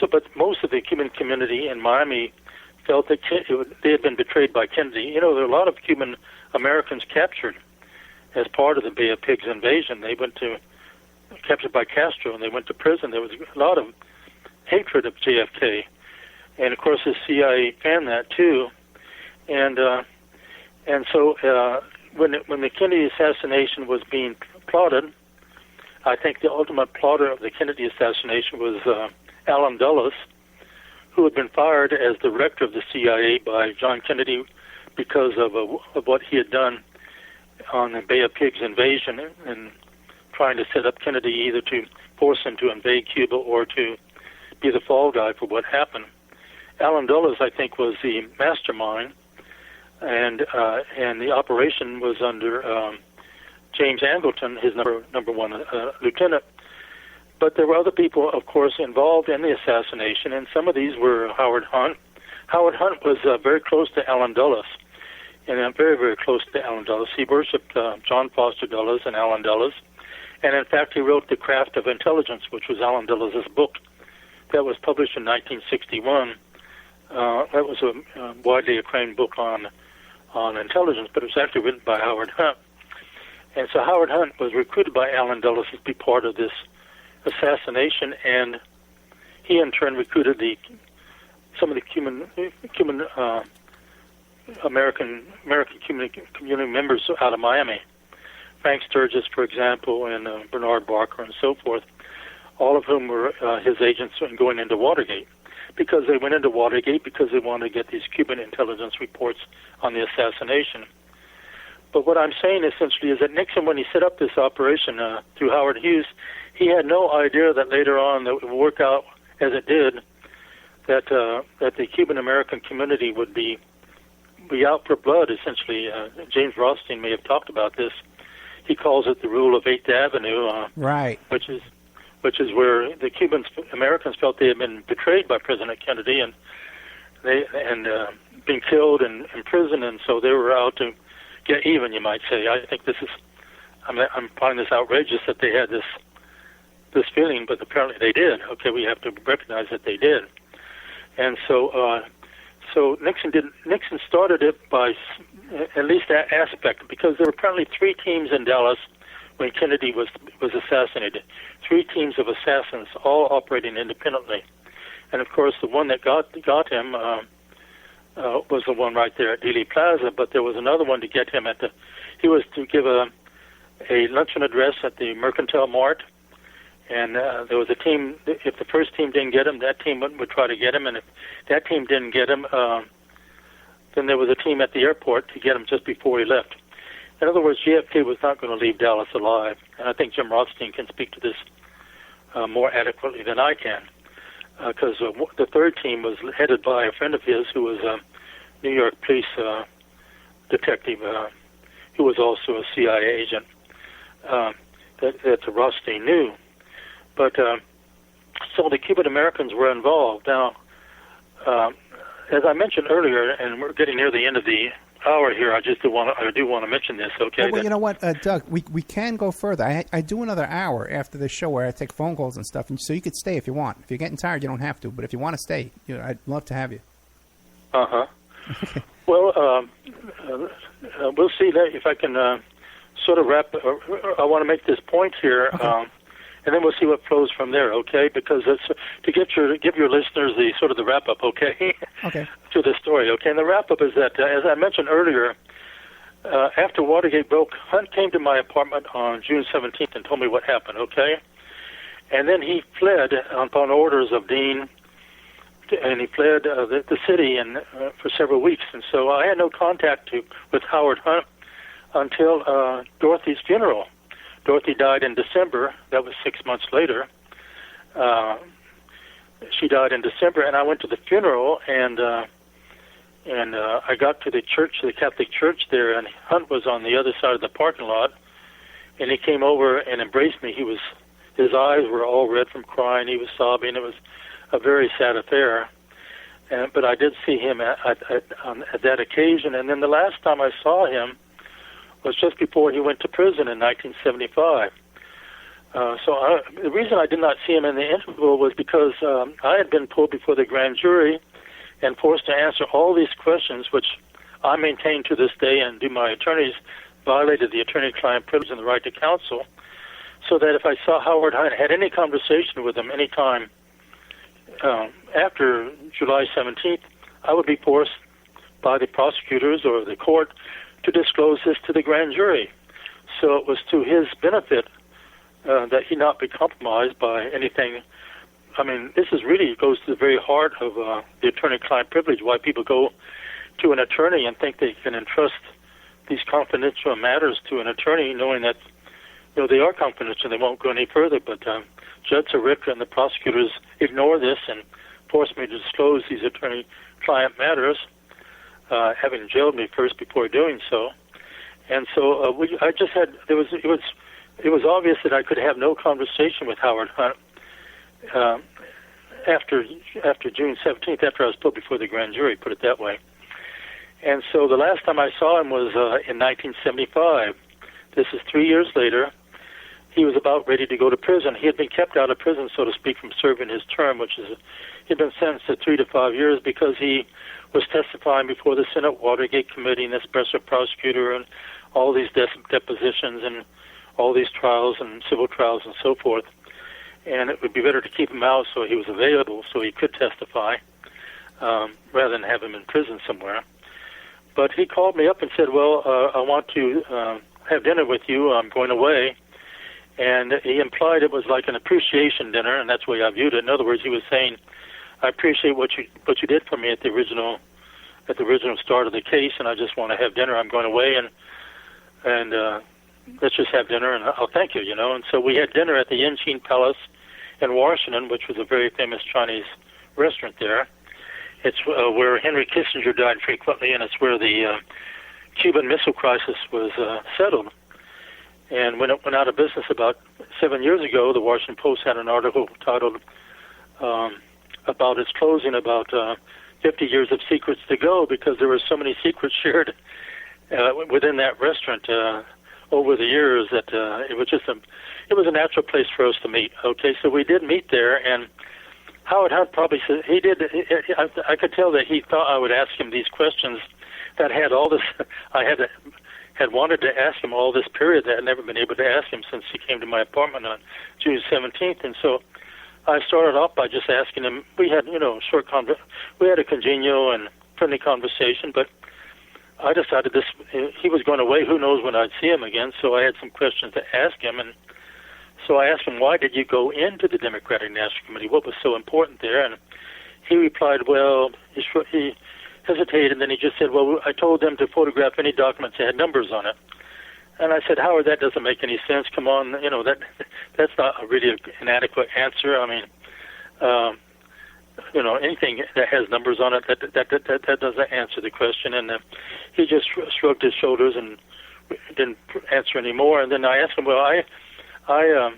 But most of the Cuban community in Miami felt that they had been betrayed by Kennedy. There were a lot of Cuban Americans captured as part of the Bay of Pigs invasion. They went captured by Castro, and they went to prison. There was a lot of hatred of JFK, and of course the CIA fanned that too. And so when the Kennedy assassination was being plotted, I think the ultimate plotter of the Kennedy assassination was Allen Dulles, who had been fired as director of the CIA by John Kennedy because of what he had done on the Bay of Pigs invasion and trying to set up Kennedy either to force him to invade Cuba or to be the fall guy for what happened. Allen Dulles, I think, was the mastermind, and the operation was under James Angleton, his number one lieutenant. But there were other people, of course, involved in the assassination, and some of these were Howard Hunt. Howard Hunt was very close to Allen Dulles, and very, very close to Allen Dulles. He worshipped John Foster Dulles and Allen Dulles, and in fact, he wrote The Craft of Intelligence, which was Allen Dulles' book that was published in 1961. That was a widely acclaimed book on intelligence, but it was actually written by Howard Hunt. And so Howard Hunt was recruited by Allen Dulles to be part of this assassination, and he in turn recruited some of the Cuban American community members out of Miami, Frank Sturgis, for example, and Bernard Barker, and so forth, all of whom were his agents in going into Watergate, because they went into Watergate because they wanted to get these Cuban intelligence reports on the assassination. But what I'm saying essentially is that Nixon, when he set up this operation through Howard Hughes, he had no idea that later on that would work out as it did, that the Cuban-American community would be out for blood, essentially. James Rothstein may have talked about this. He calls it the rule of 8th Avenue, right? Which is where the Americans felt they had been betrayed by President Kennedy and being killed and imprisoned, and so they were out to get even, you might say. I think I'm finding this outrageous that they had this this feeling, but apparently they did. Okay, we have to recognize that they did. And so Nixon started it by at least that aspect, because there were apparently 3 teams in Dallas when Kennedy was assassinated. 3 teams of assassins, all operating independently. And of course, the one that got him was the one right there at Dealey Plaza. But there was another one to get him he was to give a luncheon address at the Mercantile Mart. And there was a team. If the first team didn't get him, that team would try to get him. And if that team didn't get him, then there was a team at the airport to get him just before he left. In other words, JFK was not going to leave Dallas alive. And I think Jim Rothstein can speak to this more adequately than I can, because the third team was headed by a friend of his who was a New York police detective who was also a CIA agent that Rothstein knew. But so the Cuban Americans were involved. Now, as I mentioned earlier, and we're getting near the end of the hour here, I do want to mention this. Okay. Well, you know what, Doug? We can go further. I do another hour after the show where I take phone calls and stuff, and so you could stay if you want. If you're getting tired, you don't have to. But if you want to stay, I'd love to have you. Okay. Well, we'll see that if I can sort of wrap. I want to make this point here. Okay. And then we'll see what flows from there, okay? Because it's to give your listeners the sort of the wrap up, okay? Okay. To the story, okay? And the wrap up is that, as I mentioned earlier, after Watergate broke, Hunt came to my apartment on June 17th and told me what happened, okay? And then he fled upon orders of Dean, and he fled the city and for several weeks. And so I had no contact with Howard Hunt until Dorothy's funeral. Dorothy died in December. That was 6 months later. She died in December, and I went to the funeral, and I got to the church, the Catholic church there, and Hunt was on the other side of the parking lot, and he came over and embraced me. His eyes were all red from crying. He was sobbing. It was a very sad affair. But I did see him at that occasion, and then the last time I saw him was just before he went to prison in 1975. The reason I did not see him in the interval was because I had been pulled before the grand jury and forced to answer all these questions, which I maintain to this day, and do my attorneys violated the attorney-client privilege and the right to counsel, so that if I saw Howard Hunt, had any conversation with him any time after July 17th, I would be forced by the prosecutors or the court to disclose this to the grand jury. So it was to his benefit that he not be compromised by anything. I mean, this is really goes to the very heart of the attorney-client privilege, why people go to an attorney and think they can entrust these confidential matters to an attorney, knowing that they are confidential, they won't go any further. But Judge Sirica and the prosecutors ignore this and force me to disclose these attorney-client matters, having jailed me first before doing so. And so I just had it was obvious that I could have no conversation with Howard Hunt after June 17th, after I was put before the grand jury, put it that way. And so the last time I saw him was in 1975. This is 3 years later. He was about ready to go to prison. He had been kept out of prison, so to speak, from serving his term, which is he'd been sentenced to 3 to 5 years because he was testifying before the Senate Watergate Committee and the special prosecutor and all these depositions and all these trials and civil trials and so forth. And it would be better to keep him out so he was available so he could testify rather than have him in prison somewhere. But he called me up and said, well, I want to have dinner with you. I'm going away. And he implied it was like an appreciation dinner, and that's the way I viewed it. In other words, he was saying, I appreciate what you did for me at the original start of the case, and I just want to have dinner. I'm going away, and let's just have dinner, and I'll thank you, And so we had dinner at the Yanchin Palace in Washington, which was a very famous Chinese restaurant there. It's where Henry Kissinger died frequently, and it's where the Cuban Missile Crisis was settled. And when it went out of business about 7 years ago, the Washington Post had an article titled about its closing, about 50 years of secrets to go, because there were so many secrets shared within that restaurant over the years that it was just it was a natural place for us to meet. Okay, so we did meet there, and Howard Hunt probably said he did. I could tell that he thought I would ask him these questions that had all this. I had wanted to ask him all this period that I had never been able to ask him since he came to my apartment on June 17th, and so I started off by just asking him. We had, we had a congenial and friendly conversation, but I decided he was going away. Who knows when I'd see him again? So I had some questions to ask him, and so I asked him, why did you go into the Democratic National Committee? What was so important there? And he replied, well, he hesitated, and then he just said, well, I told them to photograph any documents that had numbers on it. And I said, Howard, that doesn't make any sense. Come on, that's not really an adequate answer. I mean, anything that has numbers on it, that doesn't answer the question. And he just shrugged his shoulders and didn't answer anymore. And then I asked him, well, I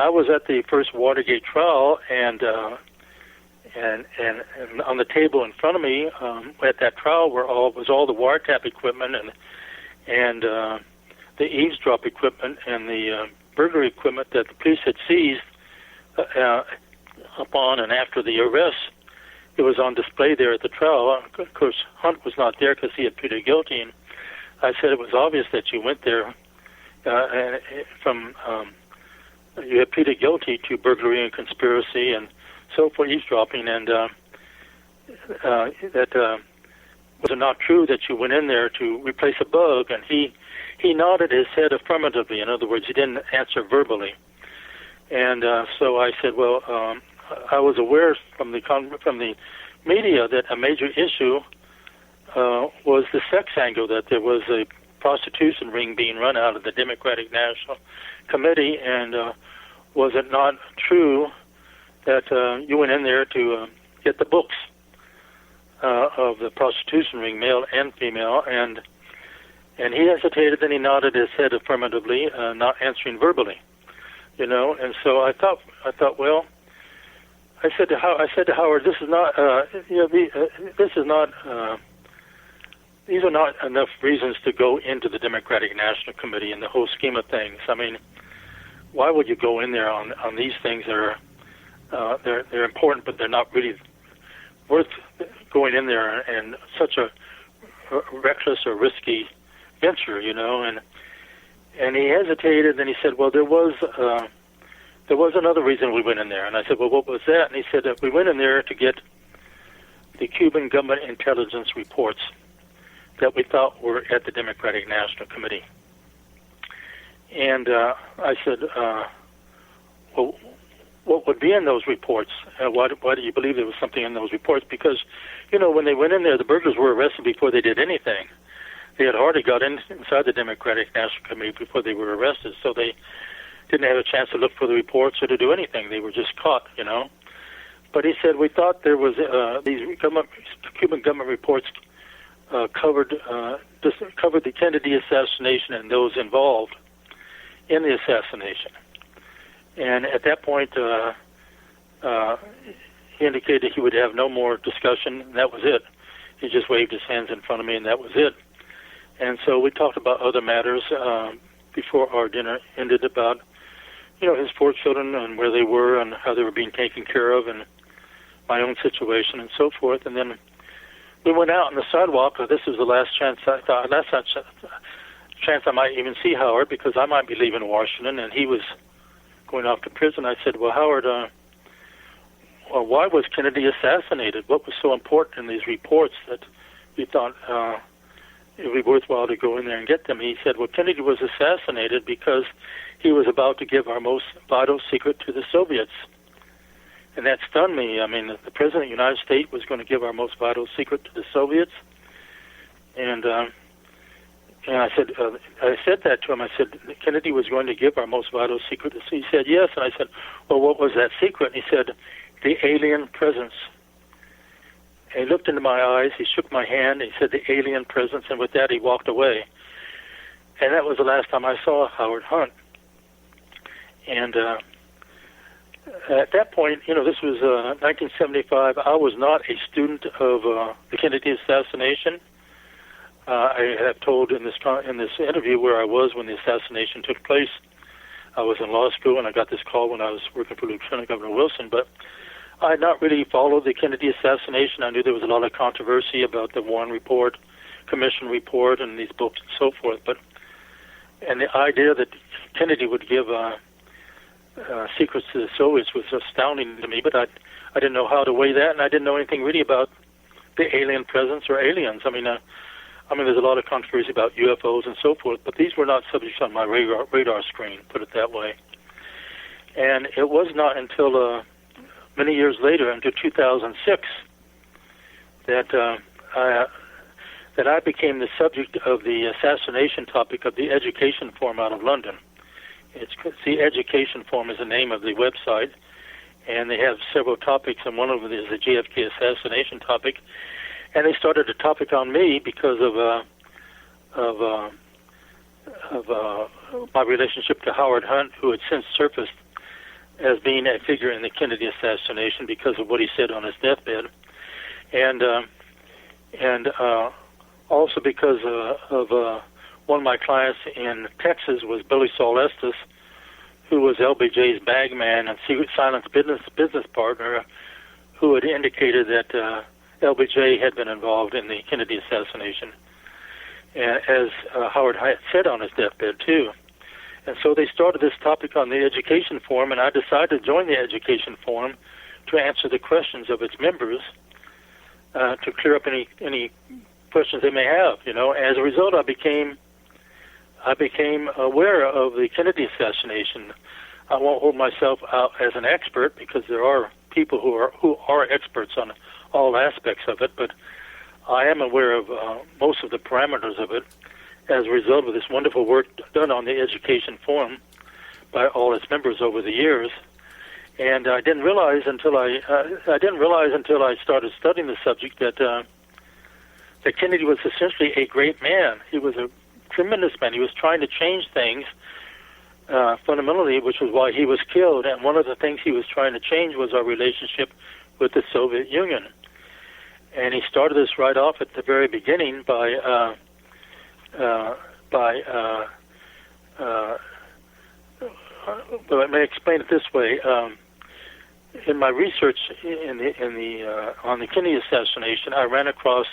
was at the first Watergate trial, and on the table in front of me at that trial was all the wiretap equipment and the eavesdrop equipment and the burglary equipment that the police had seized upon and after the arrest. It was on display there at the trial. Of course, Hunt was not there because he had pleaded guilty, and I said it was obvious that you went there you had pleaded guilty to burglary and conspiracy and so for eavesdropping, and that was it not true that you went in there to replace a bug? And he nodded his head affirmatively. In other words, he didn't answer verbally. And so I said, well, I was aware from the media that a major issue was the sex angle, that there was a prostitution ring being run out of the Democratic National Committee, and was it not true that you went in there to get the books of the prostitution ring, male and female, and he hesitated, then he nodded his head affirmatively, not answering verbally, and so I thought, well, I said to Howard, this is not, these are not enough reasons to go into the Democratic National Committee in the whole scheme of things. I mean, why would you go in there on these things that are they're important, but they're not really worth going in there and such a reckless or risky venture, And he hesitated, and he said, well, there was another reason we went in there. And I said, well, what was that? And he said that we went in there to get the Cuban government intelligence reports that we thought were at the Democratic National Committee. And I said, well, what would be in those reports? Why do you believe there was something in those reports? Because, when they went in there, the burglars were arrested before they did anything. They had already got inside the Democratic National Committee before they were arrested, so they didn't have a chance to look for the reports or to do anything. They were just caught, But he said, we thought there was these Cuban government reports covered the Kennedy assassination and those involved in the assassination. And at that point, he indicated he would have no more discussion, and that was it. He just waved his hands in front of me, and that was it. And so we talked about other matters before our dinner ended, about his 4 children and where they were and how they were being taken care of, and my own situation and so forth. And then we went out on the sidewalk. This was the last chance I thought. Last chance I might even see Howard, because I might be leaving Washington, and he was going off to prison. I said, well, Howard, why was Kennedy assassinated? What was so important in these reports that you thought it would be worthwhile to go in there and get them? He said, well, Kennedy was assassinated because he was about to give our most vital secret to the Soviets. And that stunned me. I mean, the President of the United States was going to give our most vital secret to the Soviets. And I said that to him. I said, Kennedy was going to give our most vital secret. He said, yes. And I said, well, what was that secret? And he said, the alien presence. And he looked into my eyes. He shook my hand. He said, the alien presence. And with that, he walked away. And that was the last time I saw Howard Hunt. And at that point, this was 1975. I was not a student of the Kennedy assassination. I have told in this interview where I was when the assassination took place. I was in law school, and I got this call when I was working for Lieutenant Governor Wilson. But I had not really followed the Kennedy assassination. I knew there was a lot of controversy about the Warren Report, Commission Report, and these books and so forth. And the idea that Kennedy would give secrets to the Soviets was astounding to me. But I didn't know how to weigh that, and I didn't know anything really about the alien presence or aliens. I mean, there's a lot of controversy about UFOs and so forth, but these were not subjects on my radar screen, put it that way. And it was not until many years later, into 2006, that I became the subject of the assassination topic of the Education Forum out of London. It's the Education Forum is the name of the website, and they have several topics, and one of them is the JFK assassination topic. And they started a topic on me because of my relationship to Howard Hunt, who had since surfaced as being a figure in the Kennedy assassination because of what he said on his deathbed, and also because of one of my clients in Texas was Billy Saul Estes, who was LBJ's bagman and secret silence business partner, who had indicated that LBJ had been involved in the Kennedy assassination, as Howard had said on his deathbed too. And so they started this topic on the Education Forum, and I decided to join the Education Forum to answer the questions of its members, to clear up any questions they may have. As a result, I became aware of the Kennedy assassination. I won't hold myself out as an expert because there are people who are experts on all aspects of it, but I am aware of most of the parameters of it as a result of this wonderful work done on the Education Forum by all its members over the years. And I didn't realize until I started studying the subject that Kennedy was essentially a great man. He was a tremendous man. He was trying to change things fundamentally, which was why he was killed. And one of the things he was trying to change was our relationship with the Soviet Union. And he started this right off at the very beginning by let me explain it this way. In my research on the Kennedy assassination, I ran across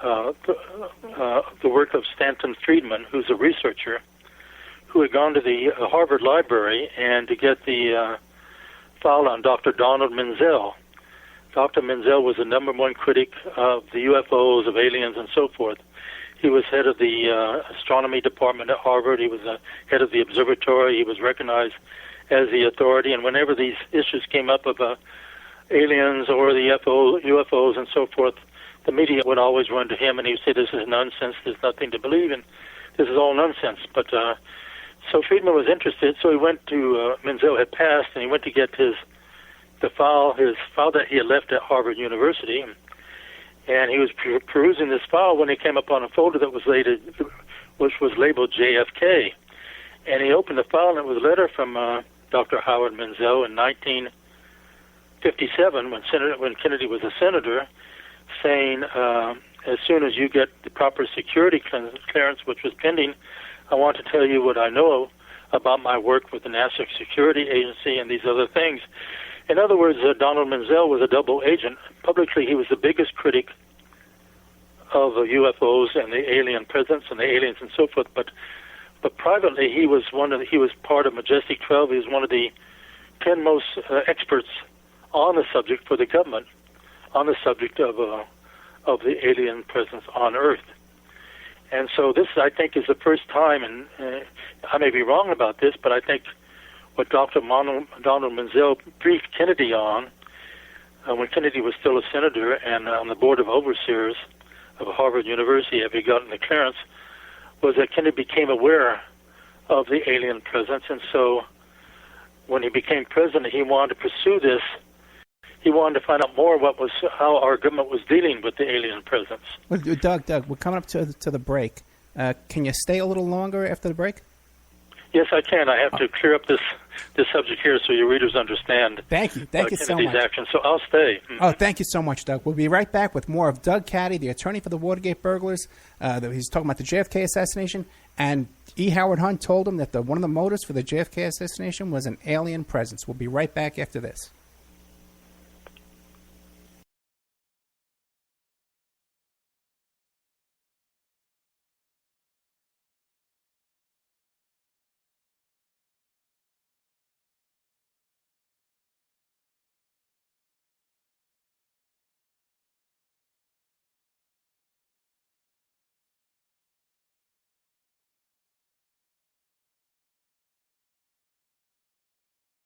the work of Stanton Friedman, who's a researcher, who had gone to the Harvard Library and to get the file on Dr. Donald Menzel. Dr. Menzel was the #1 critic of the UFOs, of aliens, and so forth. He was head of the astronomy department at Harvard. He was head of the observatory. He was recognized as the authority. And whenever these issues came up about aliens or the UFOs and so forth, the media would always run to him, and he would say, "This is nonsense. There's nothing to believe in. This is all nonsense." But so Friedman was interested. So he went to Menzel had passed, and he went to get his file that he had left at Harvard University. And he was perusing this file when he came upon a folder that was which was labeled JFK. And he opened the file, and it was a letter from Dr. Howard Menzel in 1957, when Kennedy was a senator, saying, as soon as you get the proper security clearance, which was pending, I want to tell you what I know about my work with the National Security Agency and these other things. In other words, Donald Menzel was a double agent. Publicly, he was the biggest critic of UFOs and the alien presence and the aliens and so forth. But privately, he was part of Majestic 12. He was one of the 10 most experts on the subject for the government, on the subject of the alien presence on Earth. And so this, I think, is the first time, and I may be wrong about this, but I think what Dr. Donald Menzel briefed Kennedy on, when Kennedy was still a senator and on the board of overseers of Harvard University, having gotten the clearance, was that Kennedy became aware of the alien presence. And so when he became president, he wanted to pursue this. He wanted to find out more how our government was dealing with the alien presence. Well, Doug, we're coming up to the break. Can you stay a little longer after the break? Yes, I can. I have to clear up this this subject here so your readers understand. Thank you. Thank you so Kennedy's much. actions. So I'll stay. Oh, thank you so much, Doug. We'll be right back with more of Doug Caddy, the attorney for the Watergate burglars. He's talking about the JFK assassination, and E. Howard Hunt told him that one of the motives for the JFK assassination was an alien presence. We'll be right back after this.